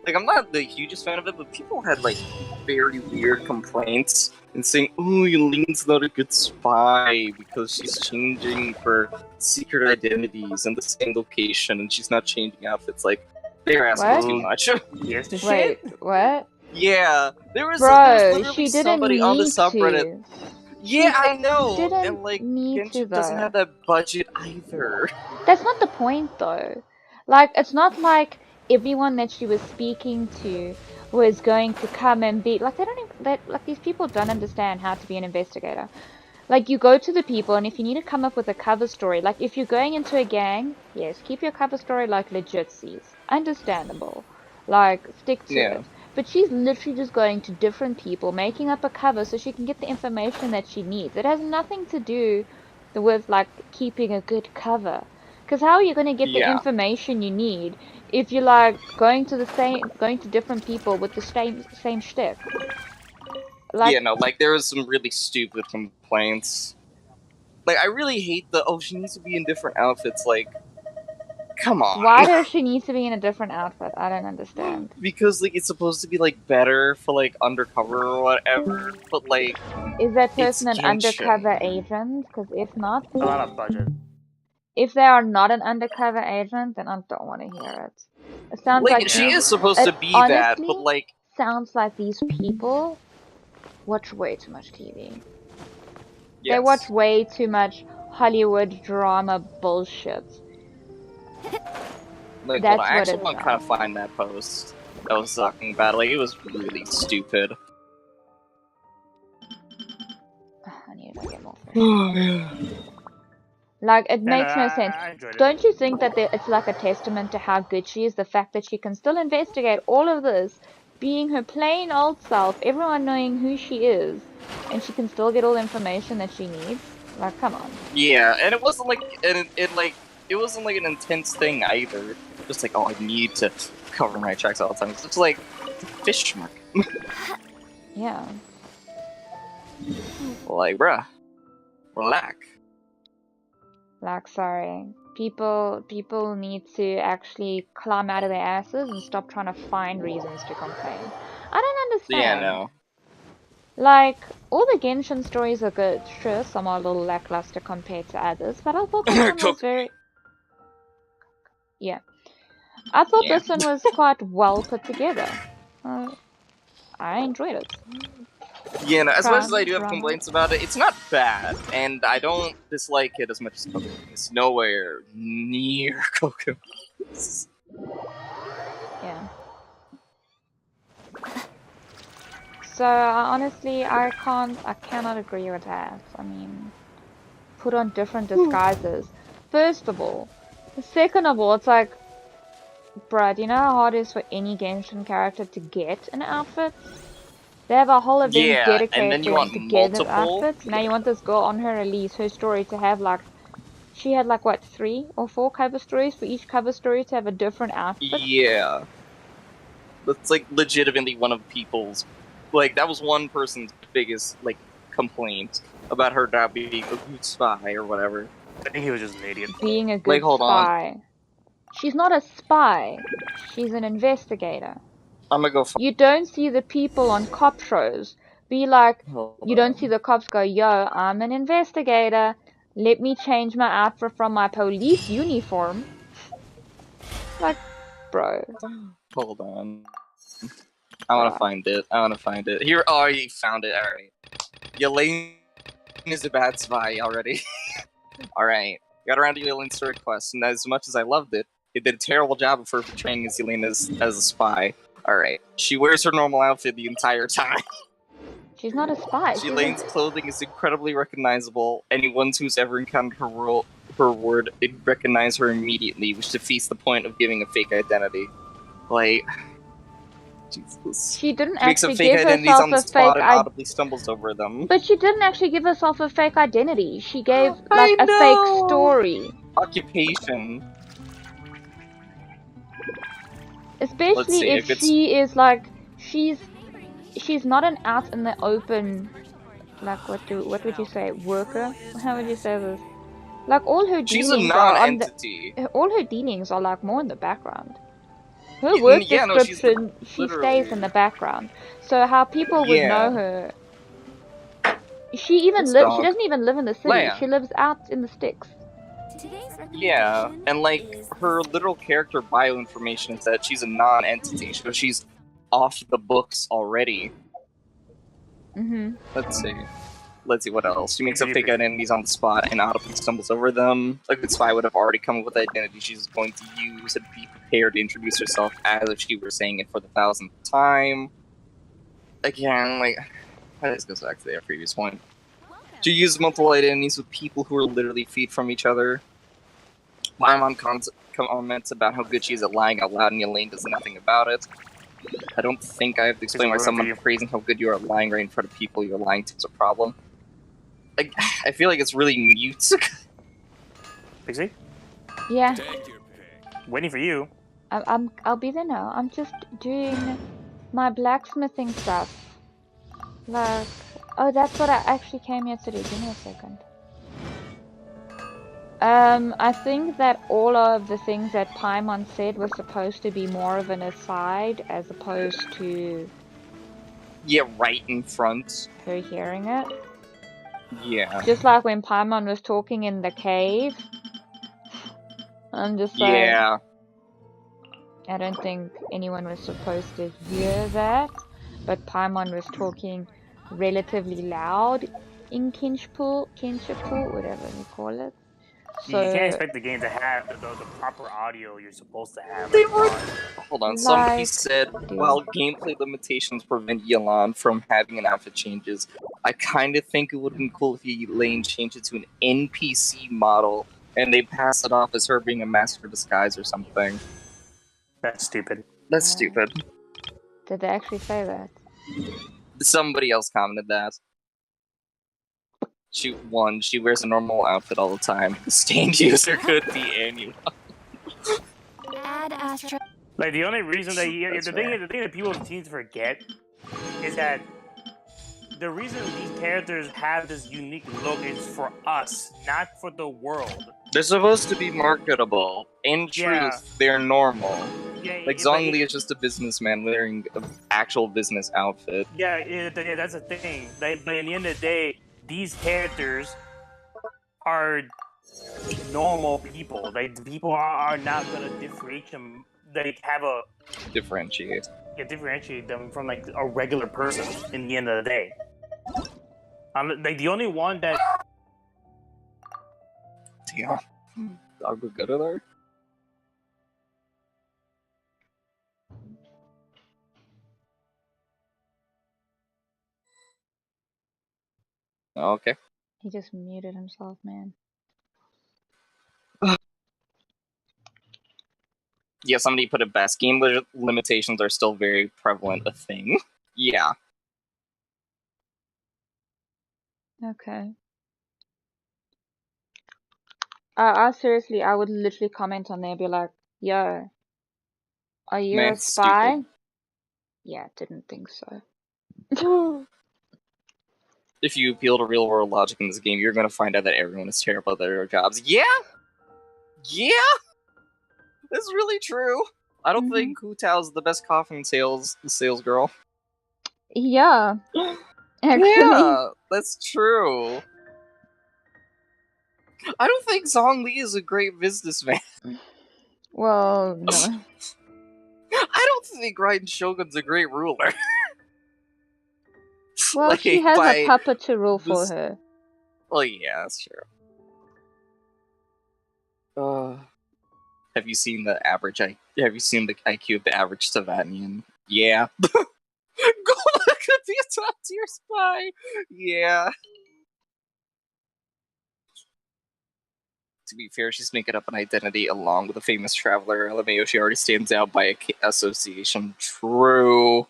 like I'm not the hugest fan of it, but people had like very weird complaints and saying, "Oh, Yelan's not a good spy because she's changing for secret identities in the same location and she's not changing outfits." Like they're asking too much. Yes, the Wait, what? Yeah, there was Bro, literally she didn't somebody on the need subreddit. to. Yeah, I She know, didn't and like need to, Genshin doesn't though. have that budget either. That's not the point, though. Like, it's not like everyone that she was speaking to was going to come and be like, like, these people don't understand how to be an investigator. Like, you go to the people, and if you need to come up with a cover story, like, if you're going into a gang, yes, keep your cover story like legit sees. Understandable. Like, stick to Yeah. it. But she's literally just going to different people, making up a cover so she can get the information that she needs. It has nothing to do with, like, keeping a good cover. Because how are you going to get the Yeah. information you need if you're, like, going to different people with the same shtick? Like, Yeah, no, like there was some really stupid complaints. Like I really hate she needs to be in different outfits. Like, come on. why does she need to be in a different outfit? I don't understand. Because like it's supposed to be like better for like undercover or whatever, but like is that it's person an Genshin. undercover agent? Because if not, A lot of budget. If they are not an undercover agent, then I don't want to hear it. It sounds Like like she is supposed to be honestly, that, but like sounds like these people watch way too much TV. yes. They watch way too much Hollywood drama bullshit. Like, That's hold on, I what actually it want to kind of find that post that was talking about. Like, it was really stupid. I need to get more fish. Like, it makes no sense. Don't you think that it's like a testament to how good she is? The fact that she can still investigate all of this, being her plain old self, everyone knowing who she is, and she can still get all the information that she needs? Like, come on. Yeah, and it wasn't like, it wasn't like an intense thing either. Just like, oh, I need to cover my tracks all the time. It's like, fish mark. Yeah. Like, bruh, relax. Like, sorry. People need to actually climb out of their asses and stop trying to find reasons to complain. I don't understand. Yeah, no. Like, all the Genshin stories are good. Sure, some are a little lackluster compared to others, but I thought this one was very... Yeah. I thought this one was quite well put together. I enjoyed it. Yeah, no, as much as I do have complaints about it, it's not bad, and I don't dislike it as much as Coco. It's nowhere near Coco. Yeah. So, honestly, I cannot agree with that. I mean, put on different disguises. First of all. Second of all, it's like, bruh, do you know how hard it is for any Genshin character to get an outfit? They have a whole event dedicated to get the outfits. Now you want this girl on her release, her story, to have like, she had like what, 3 or 4 cover stories, for each cover story to have a different outfit? Yeah. That's like legitimately one of people's, like, that was one person's biggest, like, complaint about her not being a good spy or whatever. I think he was just an idiot. Being a good Like, hold on. spy. She's not a spy. She's an investigator. I'm gonna go. You don't see the people on cop shows be like, you don't see the cops go, yo, I'm an investigator. Let me change my outfit from my police uniform. Like, bro. Hold on. I want to find it. Here, oh, you found it. All right. Yelan is a bad spy already. All right. Got around to Yelan's story quest, and as much as I loved it, it did a terrible job of her portraying as Yelan as a spy. All right. She wears her normal outfit the entire time. She's not a spy. Yelane's clothing is incredibly recognizable. Anyone who's ever encountered her would recognize her immediately, which defeats the point of giving a fake identity. Like, Jesus. She didn't Makes actually up fake give identities herself on the a spot fake and audibly stumbles over them. But she didn't actually give herself a fake identity. She gave like a fake story. Occupation. Especially if she is like she's not an out in the open, like what would you say, worker? How would you say this? Like all her dealings She's a non-entity. All her dealings are like more in the background. Her work description, she stays in the background. So how people would know her. She even she doesn't even live in the city. Leia. She lives out in the sticks. Yeah, and like her literal character bio information is that she's a non-entity, so she's off the books already. Let's see what else. She makes up fake identities on the spot and audibly stumbles over them. A good spy would have already come up with the identity she's going to use and be prepared to introduce herself as if she were saying it for the 1000th time. Again, like, this goes back to their previous point. She uses multiple identities with people who are literally feet from each other. Paimon comments about how good she is at lying out loud, and Yelan does nothing about it. I don't think I have to explain why someone praising how good you are at lying right in front of people you're lying to is a problem. Like, I feel like it's really mute. Pixie? Yeah. Waiting for you. I'll be there now. I'm just doing my blacksmithing stuff. Like, oh, that's what I actually came here to do. Give me a second. I think that all of the things that Paimon said was supposed to be more of an aside as opposed to... Yeah, right in front. Her hearing it. Yeah. Just like when Paimon was talking in the cave. I'm just like... Yeah. I don't think anyone was supposed to hear that. But Paimon was talking relatively loud in Kinshpool, whatever you call it. So, you can't expect the game to have the proper audio you're supposed to have. Hold on, somebody said, while gameplay limitations prevent Yelan from having an outfit changes, I kind of think it would have been cool if Yelan changed it to an NPC model and they pass it off as her being a master of disguise or something. That's stupid. That's stupid. Did they actually say that? Somebody else commented that. She wears a normal outfit all the time. The stained user could be anyone. Add Astro. Like the only reason that the thing that people seem to forget is that the reason these characters have this unique look is for us, not for the world. They're supposed to be marketable. In truth, they're normal. Yeah, like Zhongli is just a businessman wearing an actual business outfit. Yeah, that's the thing. Like, but at the end of the day, these characters are normal people. Like, people are not gonna differentiate them. They have a differentiate them from like a regular person. In the end of the day, like the only one that. Damn, are we good at her? Okay. He just muted himself, man. Yeah, somebody put it best. Game limitations are still very prevalent a thing. Yeah. Okay. I seriously, I would literally comment on there and be like, yo, are you a spy? Stupid. Yeah, didn't think so. if you appeal to real world logic in this game, you're gonna find out that everyone is terrible at their jobs. Yeah, yeah, that's really true. I don't think Hu Tao's the best coffin sales girl. Yeah. Actually. Yeah, that's true. I don't think Zhong Li is a great businessman. Well, no. I don't think Raiden Shogun's a great ruler. Well, she has a puppet to rule for her. Well, yeah, that's true. Have you seen the average? Have you seen the IQ of the average Savanian? Yeah. Go look at the top tier spy. Yeah. To be fair, she's making up an identity along with a famous traveler. LMAO, she already stands out by association. True.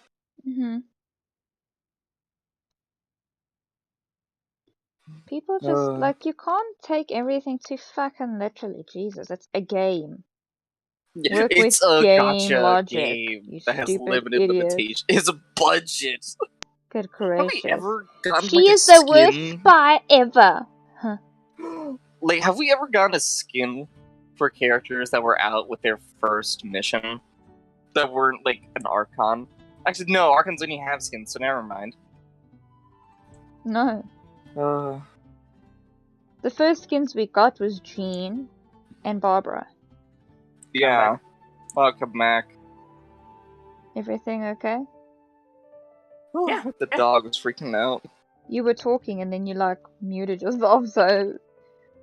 People just, like, you can't take everything too fucking literally. Jesus, it's a game. Work It's with a game gacha logic, game you that has stupid limited idiot. limitations. It's a budget. Good Have we gracious. ever gotten She like a is the worst skin? spy ever. Huh. Like, have we ever gotten a skin for characters that were out with their first mission? That weren't, like, an Archon? Actually, no, Archons only have skins, so never mind. No. The first skins we got was Jean and Barbara. Yeah. Welcome back. Everything okay? Yeah. The dog was freaking out. You were talking and then you, like, muted yourself, so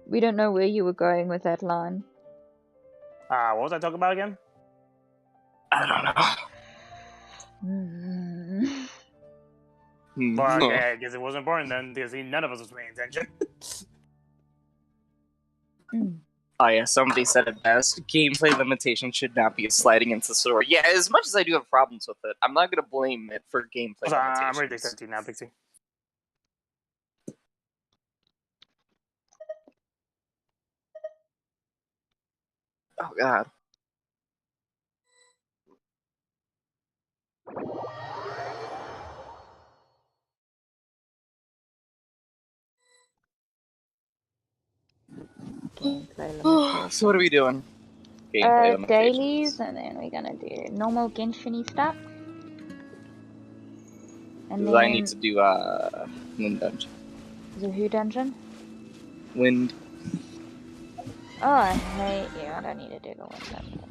we don't know where you were going with that line. What was I talking about again? I don't know. Well, okay, I guess it wasn't important then, because none of us was paying attention. Oh yeah, somebody said it best. Gameplay limitation should not be sliding into the story. Yeah, as much as I do have problems with it, I'm not gonna blame it for gameplay limitations. I'm ready to 17 now, Pixie. Oh god. So what are we doing? Gameplay Dailies, and then we're gonna do normal Genshin-y stuff. And then I need to do Wind Dungeon. The who dungeon? Wind. Oh, I hate you. I don't need to do the wind dungeon.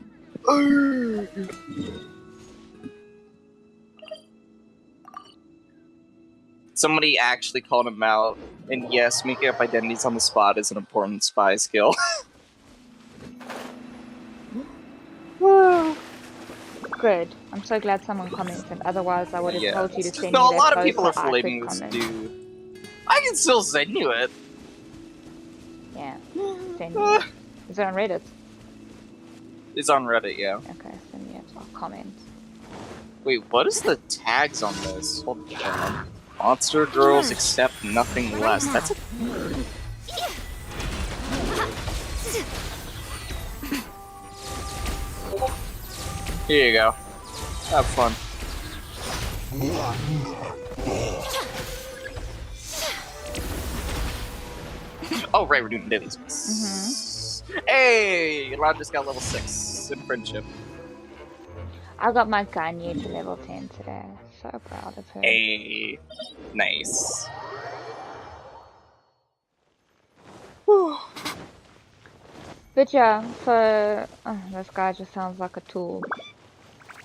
Somebody actually called him out, and yes, making up identities on the spot is an important spy skill. Good. I'm so glad someone commented. Otherwise, I would have told you to send No, me a that lot of post people are so I could flaming this comment. dude. I can still send you it. Yeah. Send me it. Is it on Reddit? It's on Reddit, yeah. Okay, send me it. I'll comment. Wait, what is the tags on this? Hold on. Monster girls accept nothing less. That's a... Here you go. Have fun. Oh, right, we're doing dailies. Hey! Yelan just got level 6 in friendship. I got my Ganyu to level 10 today. So proud of her. Hey. Nice. But yeah, so this guy just sounds like a tool.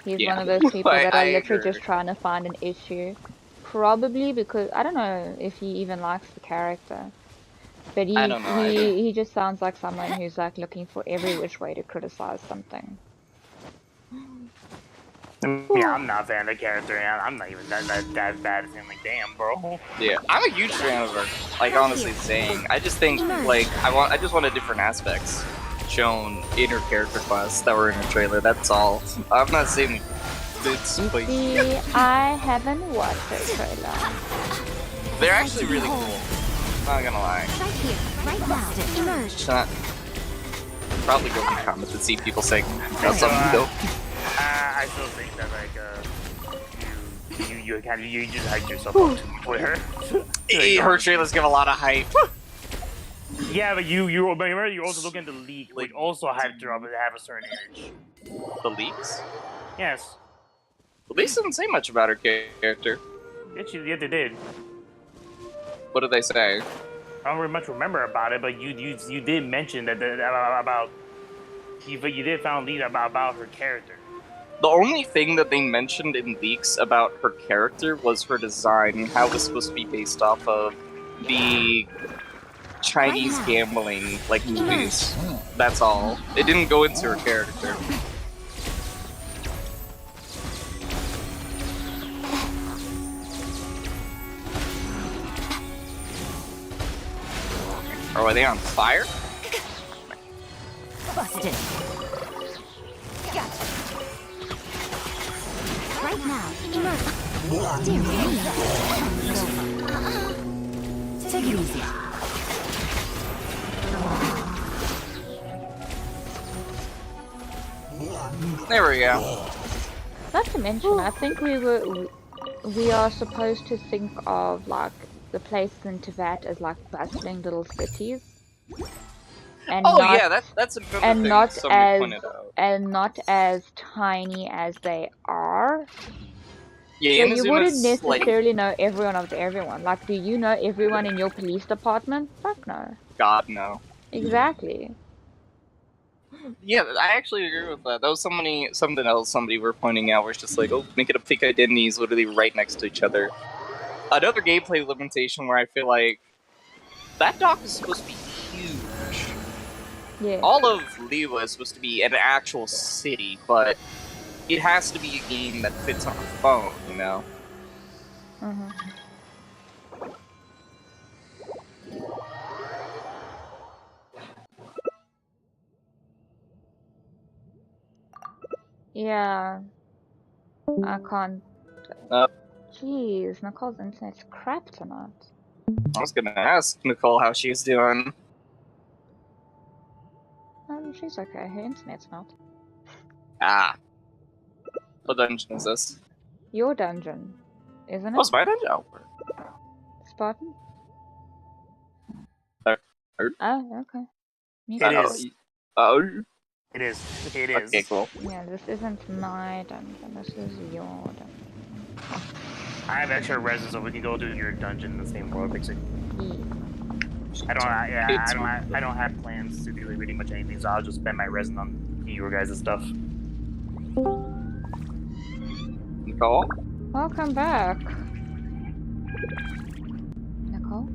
He's one of those people that are literally just trying to find an issue. Probably because I don't know if he even likes the character. But he just sounds like someone who's like looking for every which way to criticize something. Yeah, I'm not a fan of the character, and I'm not even that bad as him. Like, damn, bro. Yeah, I'm a huge fan of her. Like, honestly saying, I just think like I just wanted different aspects shown in her character class that were in her trailer. That's all. I'm not saying it's like. See, I haven't watched her trailer. They're actually really cool. Not gonna lie. Right here, right now. Emerge. Probably go in the comments and see people saying that's something dope. I still think that, like, you just hyped yourself up to Twitter. Her trailers give a lot of hype. Yeah, but you remember you also look at the leak, which also hyped her up to have a certain age. The leaks? Yes. The leaks didn't say much about her character. Yeah, they did. What did they say? I don't really much remember about it, but you did mention that about you did found lead about her character. The only thing that they mentioned in leaks about her character was her design and how it was supposed to be based off of the Chinese gambling like movies. That's all. It didn't go into her character. Or were they on fire? Busted. Gotcha. Right now, immerse. Dear me. Take it easy. There we go. Not to mention, I think we are supposed to think of like the places in Tibet as like bustling little cities. And that's a good and thing not somebody as pointed out. and not as tiny as they are. Yeah, So you wouldn't Inazuma's, necessarily know everyone of everyone. Like, do you know everyone in your police department? Fuck no. God, no. Exactly. Yeah, I actually agree with that. That was something else somebody were pointing out where it's just like, oh, make it a fake identities literally right next to each other. Another gameplay limitation where I feel like that dock is supposed to be huge. Yeah. All of Liyue is supposed to be an actual city, but it has to be a game that fits on a phone, you know? Mhm. Yeah. I can't. Jeez, Nicole's internet's crap tonight. I was gonna ask Nicole how she was doing. She's okay. Her internet's not. Ah. What dungeon is this? Your dungeon, isn't it? Oh, it's my dungeon? Oh. Spartan? Third? Oh, okay. It is. Oh. It is. It is. Okay, cool. Yeah, this isn't my dungeon. This is your dungeon. I have extra resin, so we can go do your dungeon in the same world, basically. I don't have plans to do really much anything, so I'll just spend my resin on your guys' stuff. Nicole? Welcome back. Nicole?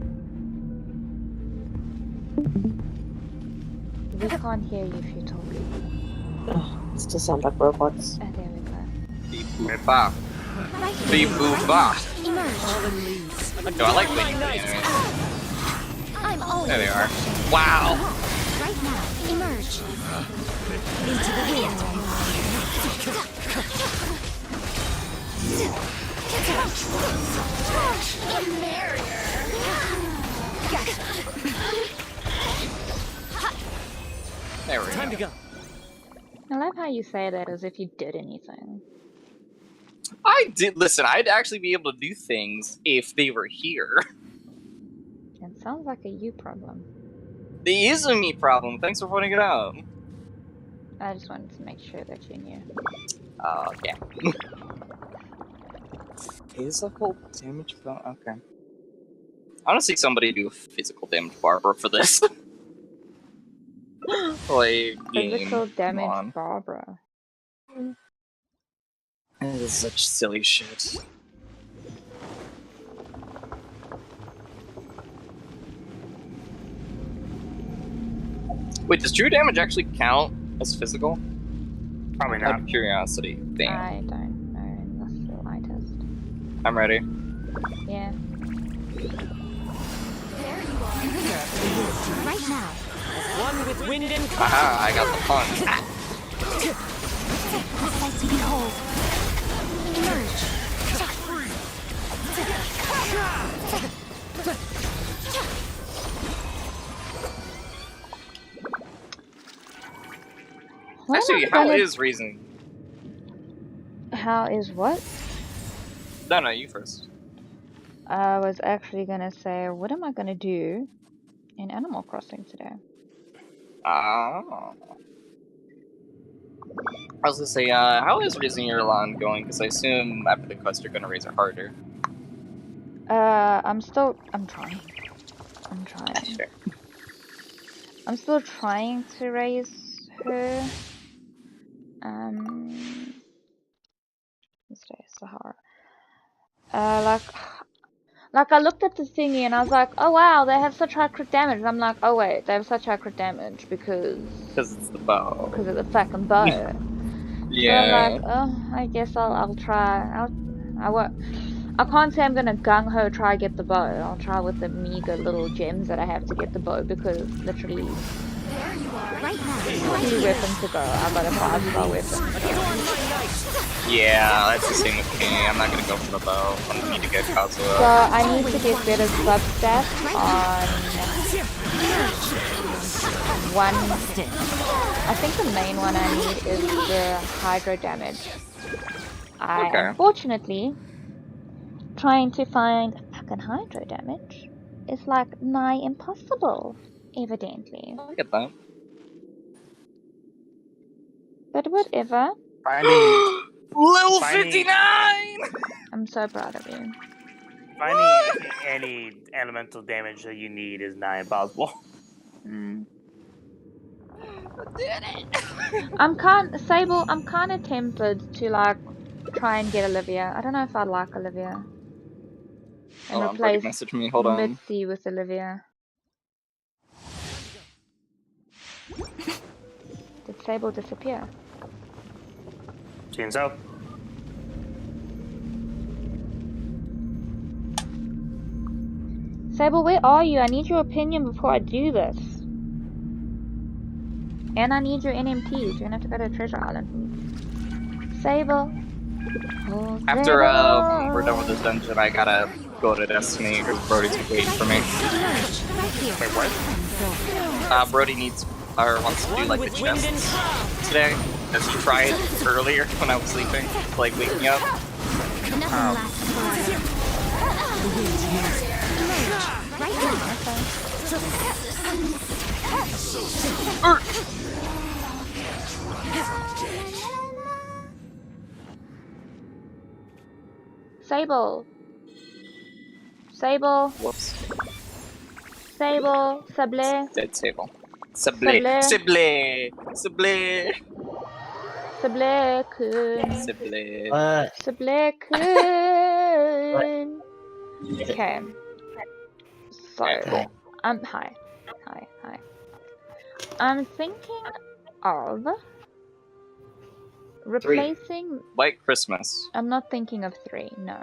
We can't hear you if you're talking. Ugh, still sound like robots. There we go. Beep-boop-ba. Beep-boop-ba. No, I like Lady anyways. I'm always There they are. Wow! right now. Emerge. Into the wind. There we go. Time to go. I love how you say that as if you did anything. I did. Listen, I'd actually be able to do things if they were here. It sounds like a you problem. It is a me problem. Thanks for pointing it out. I just wanted to make sure that you knew. Yeah. Physical damage? Okay. I want to see somebody do a physical damage Barbara for this. Like, Physical game. damage Barbara. This is such silly shit. Wait, does true damage actually count as physical? Probably not. Out of curiosity. Damn. I don't know. That's the lightest. I'm ready. Yeah. Right now. One with wind and Aha, I got the punch. The sight to behold. Emerge. What Actually, am I how gonna- is reason? How is what? No, you first. I was actually gonna say, what am I gonna do in Animal Crossing today? I was gonna say, how is raising your lawn going? Because I assume after the quest you're gonna raise her harder. I'm trying. Sure. I'm still trying to raise her. Let's say Sahara. Like I looked at the thingy and I was like, oh wow, they have such high crit damage. And I'm like, oh wait, they have such high crit damage because it's the bow. Because of the fucking bow. Yeah. So I'm like, oh, I guess I'll try. I can't say I'm gonna gung ho try get the bow. I'll try with the meager little gems that I have to get the bow because literally 2 weapons ago I got a 5-star weapon. Yeah, that's the same with me. I'm not gonna go for the bow. I'm gonna need to get Kazuha. So I need to get better sub stats on one. I think the main one I need is the hydro damage. Unfortunately, trying to find fucking hydro damage is like nigh impossible, evidently. I get that. But whatever. Level 59! I'm so proud of you. Finding any elemental damage that you need is nigh impossible. I'm kind of tempted to like try and get Olivia. I don't know if I'd like Olivia. And Hold on, Brody replace messaged me. Hold on. Mitzi with Olivia. Did Sable disappear? Seems so. Sable, where are you? I need your opinion before I do this. And I need your NMTs. You're gonna have to go to Treasure Island for me. Sable. Oh, After we're done with this dungeon, I gotta go to Destiny because Brody's waiting for me. Wait, what? Brody wants to do like the chests today. Because he tried earlier when I was sleeping, like waking up. Sable. Sable. Whoops. Sable. Sable. Dead Sable. Sable. Sable. Sable. Sable kun. Sable. Sable kun. Okay. So, hi. I'm thinking of replacing. White Christmas. I'm not thinking of 3. No.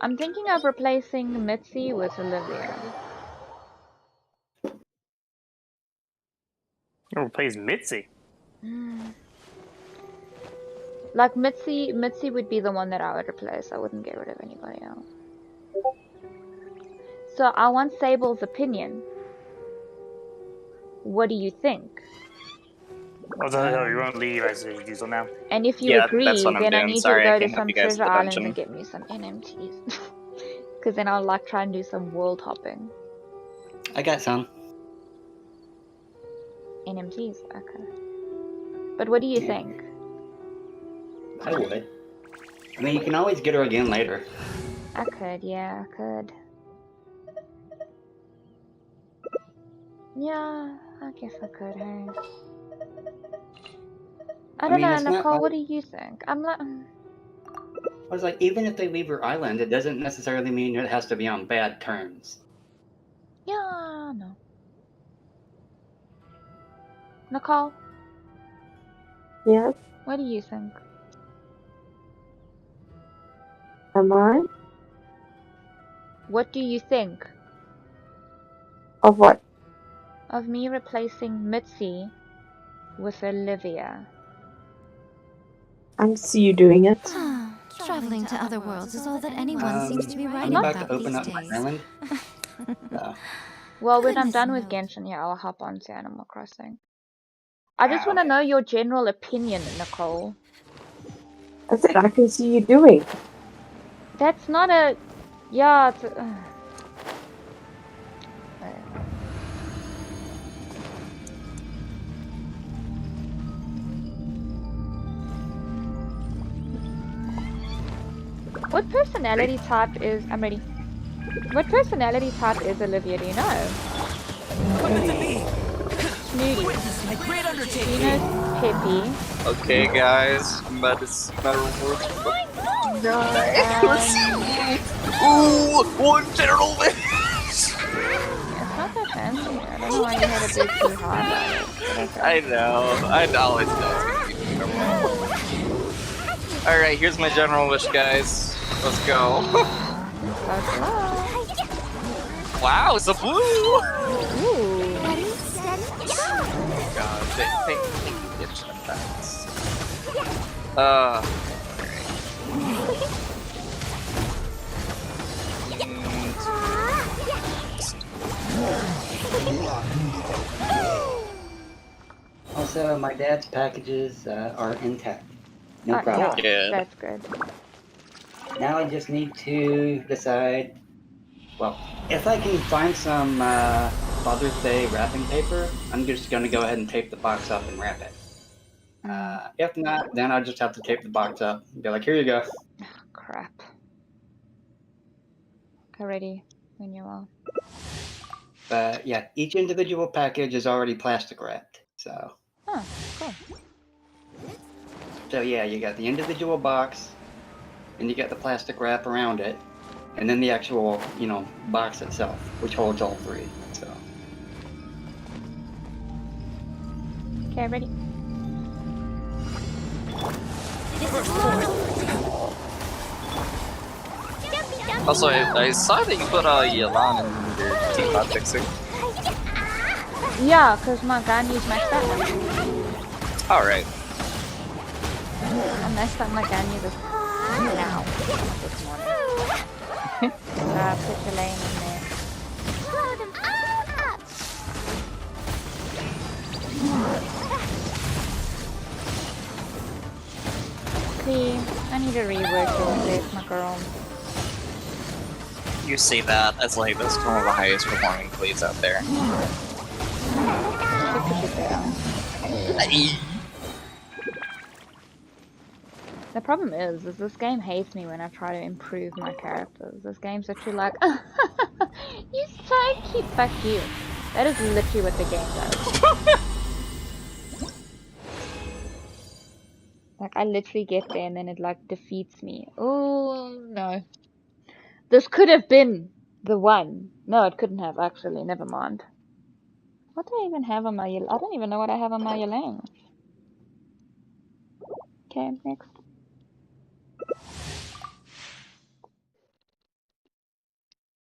I'm thinking of replacing Mitzi with Olivia. You replace Mitzi. Like Mitzi would be the one that I would replace. I wouldn't get rid of anybody else. So I want Sable's opinion. What do you think? Oh, so you won't leave as you do so now? And if you agree, then I need Sorry, to I go to can't help some you guys treasure with the islands dungeon. and get me some NMTs. Because then I'll like try and do some world hopping. I got some. NMTs, okay. But what do you think? I would. I mean, you can always get her again later. I could, yeah, I could. Yeah, I guess I could, hey. I don't know, Nicole, what do you think? I'm like... I was like, even if they leave her island, it doesn't necessarily mean it has to be on bad terms. Yeah, no. Nicole? Yes? What do you think? Am I? What do you think? Of what? Of me replacing Mitzi with Olivia. I can see you doing it. Traveling to other worlds is all that anyone seems to be I'm writing about about to open these up my days. island. Well, when I'm done with Genshin, yeah, I'll hop on to Animal Crossing. I just want to know your general opinion, Nicole. I said I can see you doing. That's not a... Yeah, it's a... What personality type is... I'm ready. What personality type is Olivia, do you know? What does it mean? Snooty. Witness my great undertaking. You know Peppy. Okay, guys. Meta rewards. Ooh, one general win. It's not that fancy. I don't know why you had to be too hard about it. Okay. I know. I always know it's gonna be Alright, here's my general wish, guys. Let's go. Wow, it's a blue! Ooh. God, thank you, Genshin Impacts. Also, my dad's packages are intact. No problem. Yeah, that's good. Now I just need to decide. Well, if I can find some Father's Day wrapping paper, I'm just going to go ahead and tape the box up and wrap it. If not, then I'll just have to tape the box up and be like, here you go. Oh, crap. Okay, ready when you are. But yeah, each individual package is already plastic wrapped, so. Oh, cool. So yeah, you got the individual box, and you got the plastic wrap around it, and then the actual, you know, box itself, which holds all three, so. Okay, ready. Also, I saw that you put Yelan in your team not fixing. Yeah, because my gun used maxed out. Alright. I messed up my gun this now. This morning. Put the lane in there. See, I need to rework this, my girl. You say that as like that's one of the highest performing plays out there. The problem is this game hates me when I try to improve my characters. This game's literally like, you so cute, fuck you. That is literally what the game does. Like, I literally get there and then it like defeats me. Oh, no. This could have been the one. No, it couldn't have, actually. Never mind. What do I even have on my Yelan? I don't even know what I have on my Yelan. Okay, next.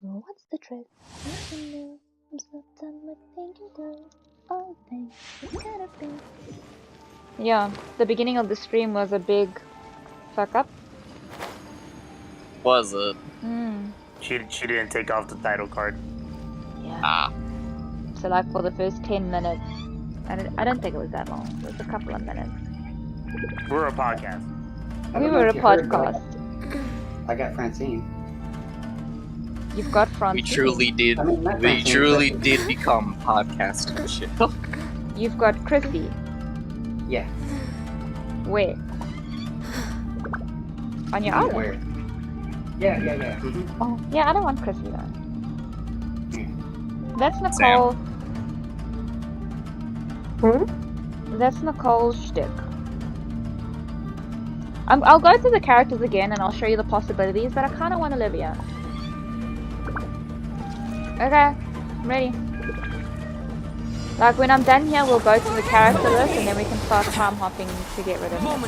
What's the trick? Nothing new. I'm so done with thinking through all things. It's gotta be. Yeah, the beginning of the stream was a big fuck up. Was it? She didn't take off the title card. Yeah. So like for the first 10 minutes, I don't think it was that long. It was a couple of minutes. We're a podcast. We were a podcast. I got Francine. You've got Francine. We truly did. We truly did become podcasting shit. You've got Chrissy. Yeah. Where? On your island? Where? Yeah. Oh, yeah, I don't want Chrissy though. That's Nicole. That's Nicole's shtick. I'll go through the characters again and I'll show you the possibilities, but I kind of want Olivia. Okay, I'm ready. Like when I'm done here, we'll go through the character list and then we can start time hopping to get rid of them.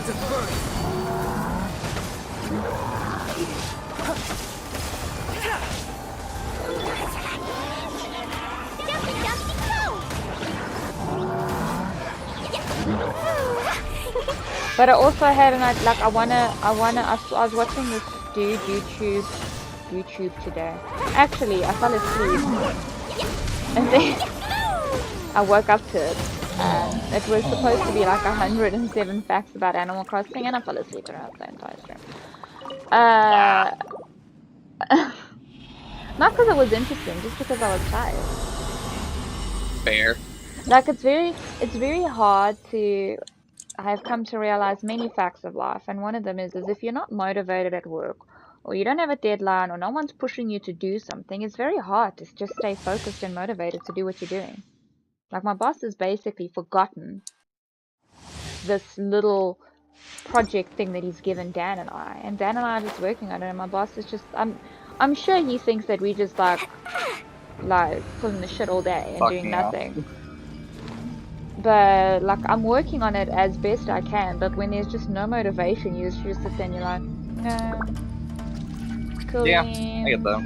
But I also had an idea, like I was watching this dude YouTube today. Actually, I fell asleep and then I woke up to it. It was supposed to be like 107 facts about Animal Crossing, and I fell asleep throughout the entire stream. Not because it was interesting, just because I was tired. Fair. Like it's very hard to. I've come to realize many facts of life, and one of them is if you're not motivated at work, or you don't have a deadline, or no one's pushing you to do something, it's very hard to just stay focused and motivated to do what you're doing. Like my boss has basically forgotten this little project thing that he's given Dan and Dan and I are just working on it, and my boss is just I'm sure he thinks that we just like pulling the shit all day and doing nothing. But like I'm working on it as best I can, but when there's just no motivation, you just sit there and you're like, no, cool. Yeah, I get that.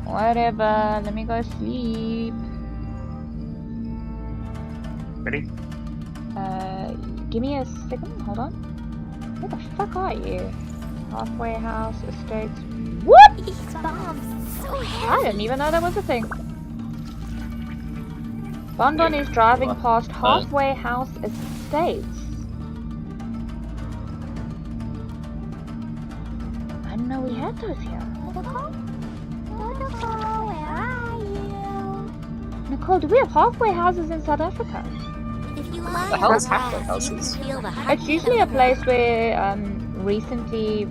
Whatever, let me go sleep. Ready? Give me a second, hold on. Where the fuck are you? Halfway house, estates. What? These bombs, so heavy. I didn't even know that was a thing. Bonbon is driving past halfway house estates. I didn't know we had those here. Nicole, where are you? Nicole, do we have halfway houses in South Africa? If you The hell is halfway houses? It's usually a place where recently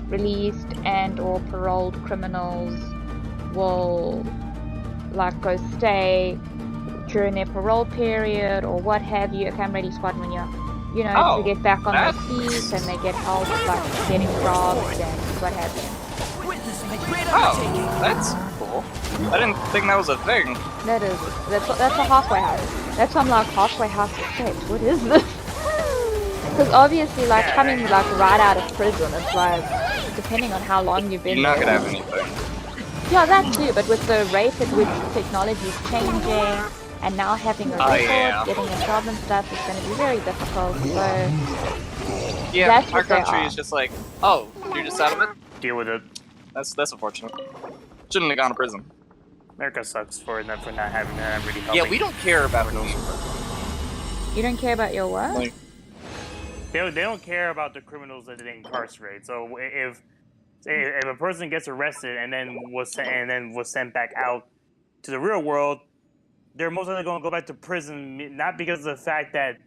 released and or paroled criminals will like go stay during their parole period or what have you. Okay, I'm ready, Spot, when you're, you know, to get back on their feet and they get help like getting robbed and what have you. Oh, that's cool. I didn't think that was a thing. That is, that's a halfway house. That's why I'm like, halfway house estate, what is this? Because obviously, like, coming like right out of prison, it's like, depending on how long you've been You're not there. gonna have anything. Yeah, that too, but with the rate at which technology is changing, and now having a record, getting a job and stuff is going to be very difficult, so... Yeah, that's our what they country are. is just like, oh, you're just out of it? Deal with it. That's unfortunate. Shouldn't have gone to prison. America sucks for not having that really helping. Yeah, we don't care about those. You don't care about your what? Like, they don't care about the criminals that they incarcerate. So if a person gets arrested and then was sent back out to the real world, they're most likely going to go back to prison, not because of the fact that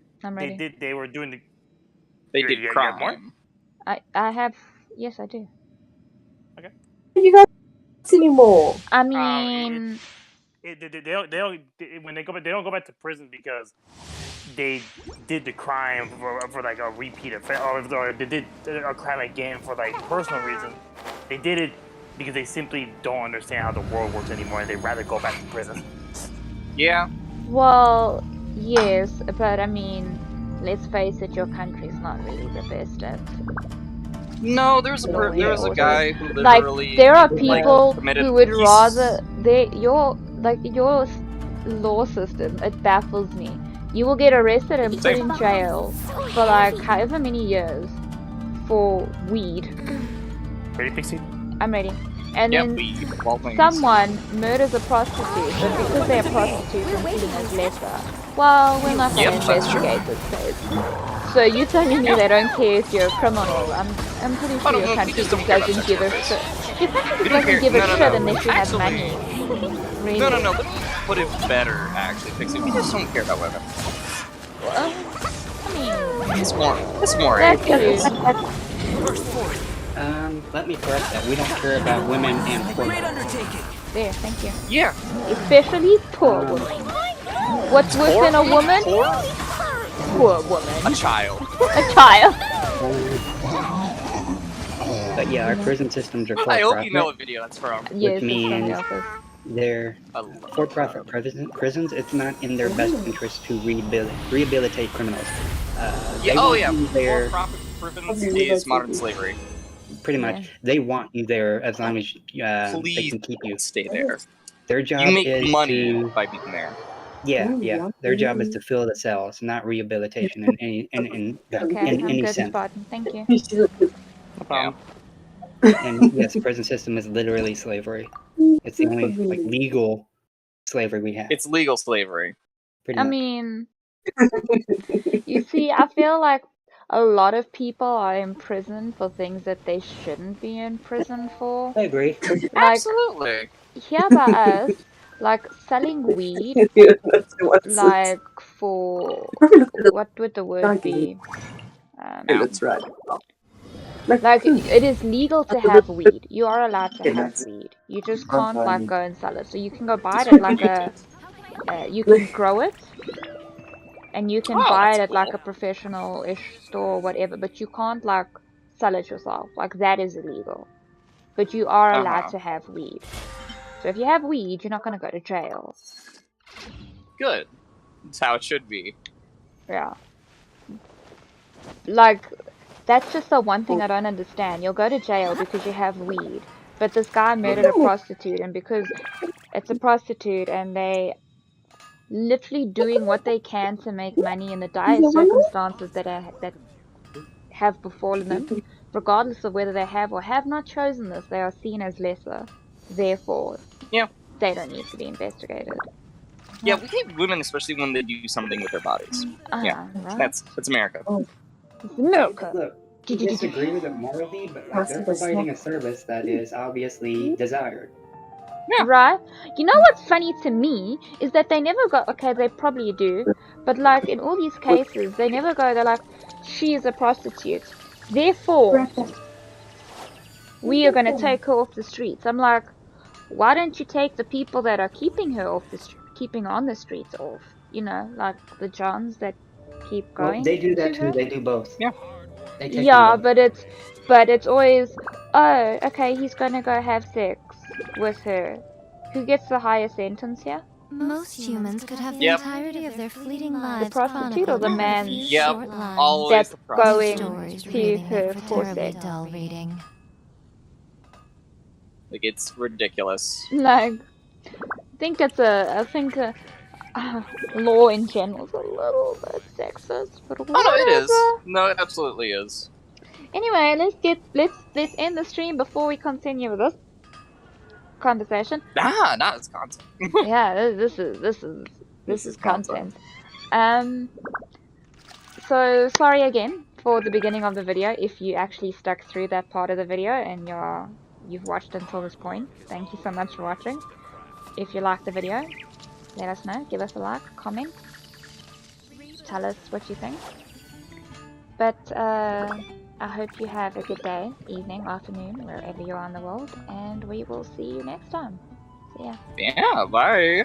they were doing the they did crime. More? I have, yes I do. Okay. You guys anymore? I mean, they don't when they go back, they don't go back to prison because they did the crime for like a repeat offense, or they did a crime again for like personal reasons. They did it because they simply don't understand how the world works anymore, and they'd rather go back to prison. Yeah. Well, yes, but I mean, let's face it, your country's not really the best at. No, there was a guy who literally like there are people committed who would rather your law system, it baffles me. You will get arrested and put in jail for like however many years for weed. Ready, Pixie? I'm ready. And then weed, someone murders a prostitute, but because they're a prostitute and seen as lesser, well, we're not going to investigate this case. So you're telling me they don't care if you're a criminal? I'm pretty sure your country just doesn't give a shit. Your country just doesn't give a shit unless you have money. Really? No. Let me put it better, actually, Pixie. We just don't care about women. Well, I mean, it's more. That's true. Let me correct that. We don't care about women and poor women. There, thank you. Yeah. Especially poor women. What's worse than a woman? Poor woman. A child. A child. But yeah, our prison systems are I hope for-profit, you know what video that's from. Yes, which means it's from they're for-profit prisons. It's not in their best interest to rehabilitate criminals. They want you there. For-profit prisons is modern slavery. Pretty much, they want you there as long as they can keep you. Stay there. Their job You make is money to, by being there. Yeah. Their job is to fill the cells, not rehabilitation in any Okay, in I'm any good, sense. Spartan. Thank you. And yes, the prison system is literally slavery. It's the only legal slavery we have. It's legal slavery. Pretty I much. mean, you see, I feel like a lot of people are in prison for things that they shouldn't be in prison for. I agree. Like, Absolutely. here by us, like selling weed, like for what would the word be? That's right. Like it is legal to have weed. You are allowed to have weed. You just can't like go and sell it. So you can go buy it at like a, you can grow it, and you can Oh, buy that's it at like cool. a professional-ish store or whatever. But you can't like sell it yourself. Like that is illegal. But you are allowed to have weed. So if you have weed, you're not gonna go to jail. Good. That's how it should be. Yeah. Like, that's just the one thing I don't understand. You'll go to jail because you have weed. But this guy murdered a prostitute, and because it's a prostitute and they literally doing what they can to make money in the dire circumstances that have befallen them, regardless of whether they have or have not chosen this, they are seen as lesser. Therefore, Yeah. they don't need to be investigated. Yeah, we hate women, especially when they do something with their bodies. Yeah, Right? that's America. It's America. Look, we disagree with it morally, but like they're providing a service that is obviously desired. Right? You know what's funny to me is that they never go, okay, they probably do, but like in all these cases, they never go, they're like, she is a prostitute. Therefore, we are going to take her off the streets. I'm like, why don't you take the people that are keeping her off the keeping on the streets off? You know, like the Johns that keep going. Well, they do that to too. her? They do both. Yeah. They take Yeah, them both. but it's always, oh, okay, he's gonna go have sex with her. Who gets the higher sentence here? Most humans could have the Yep. entirety of their fleeting The lives prostitute or the chronicled in a man few Yep, short lines. always that's the prostitute. going Stories to really her make for for terribly sex? dull reading. Like, it's ridiculous. Like, I think law in general is a little bit sexist, but Oh no, it is. whatever. No, it absolutely is. Anyway, let's end the stream before we continue with this conversation. Nah, it's content. Yeah, this is content. So sorry again for the beginning of the video. If you actually stuck through that part of the video and you've watched until this point, thank you so much for watching. If you liked the video, let us know. Give us a like, comment, tell us what you think. But I hope you have a good day, evening, afternoon, wherever you are in the world, and we will see you next time. See ya. Yeah, bye.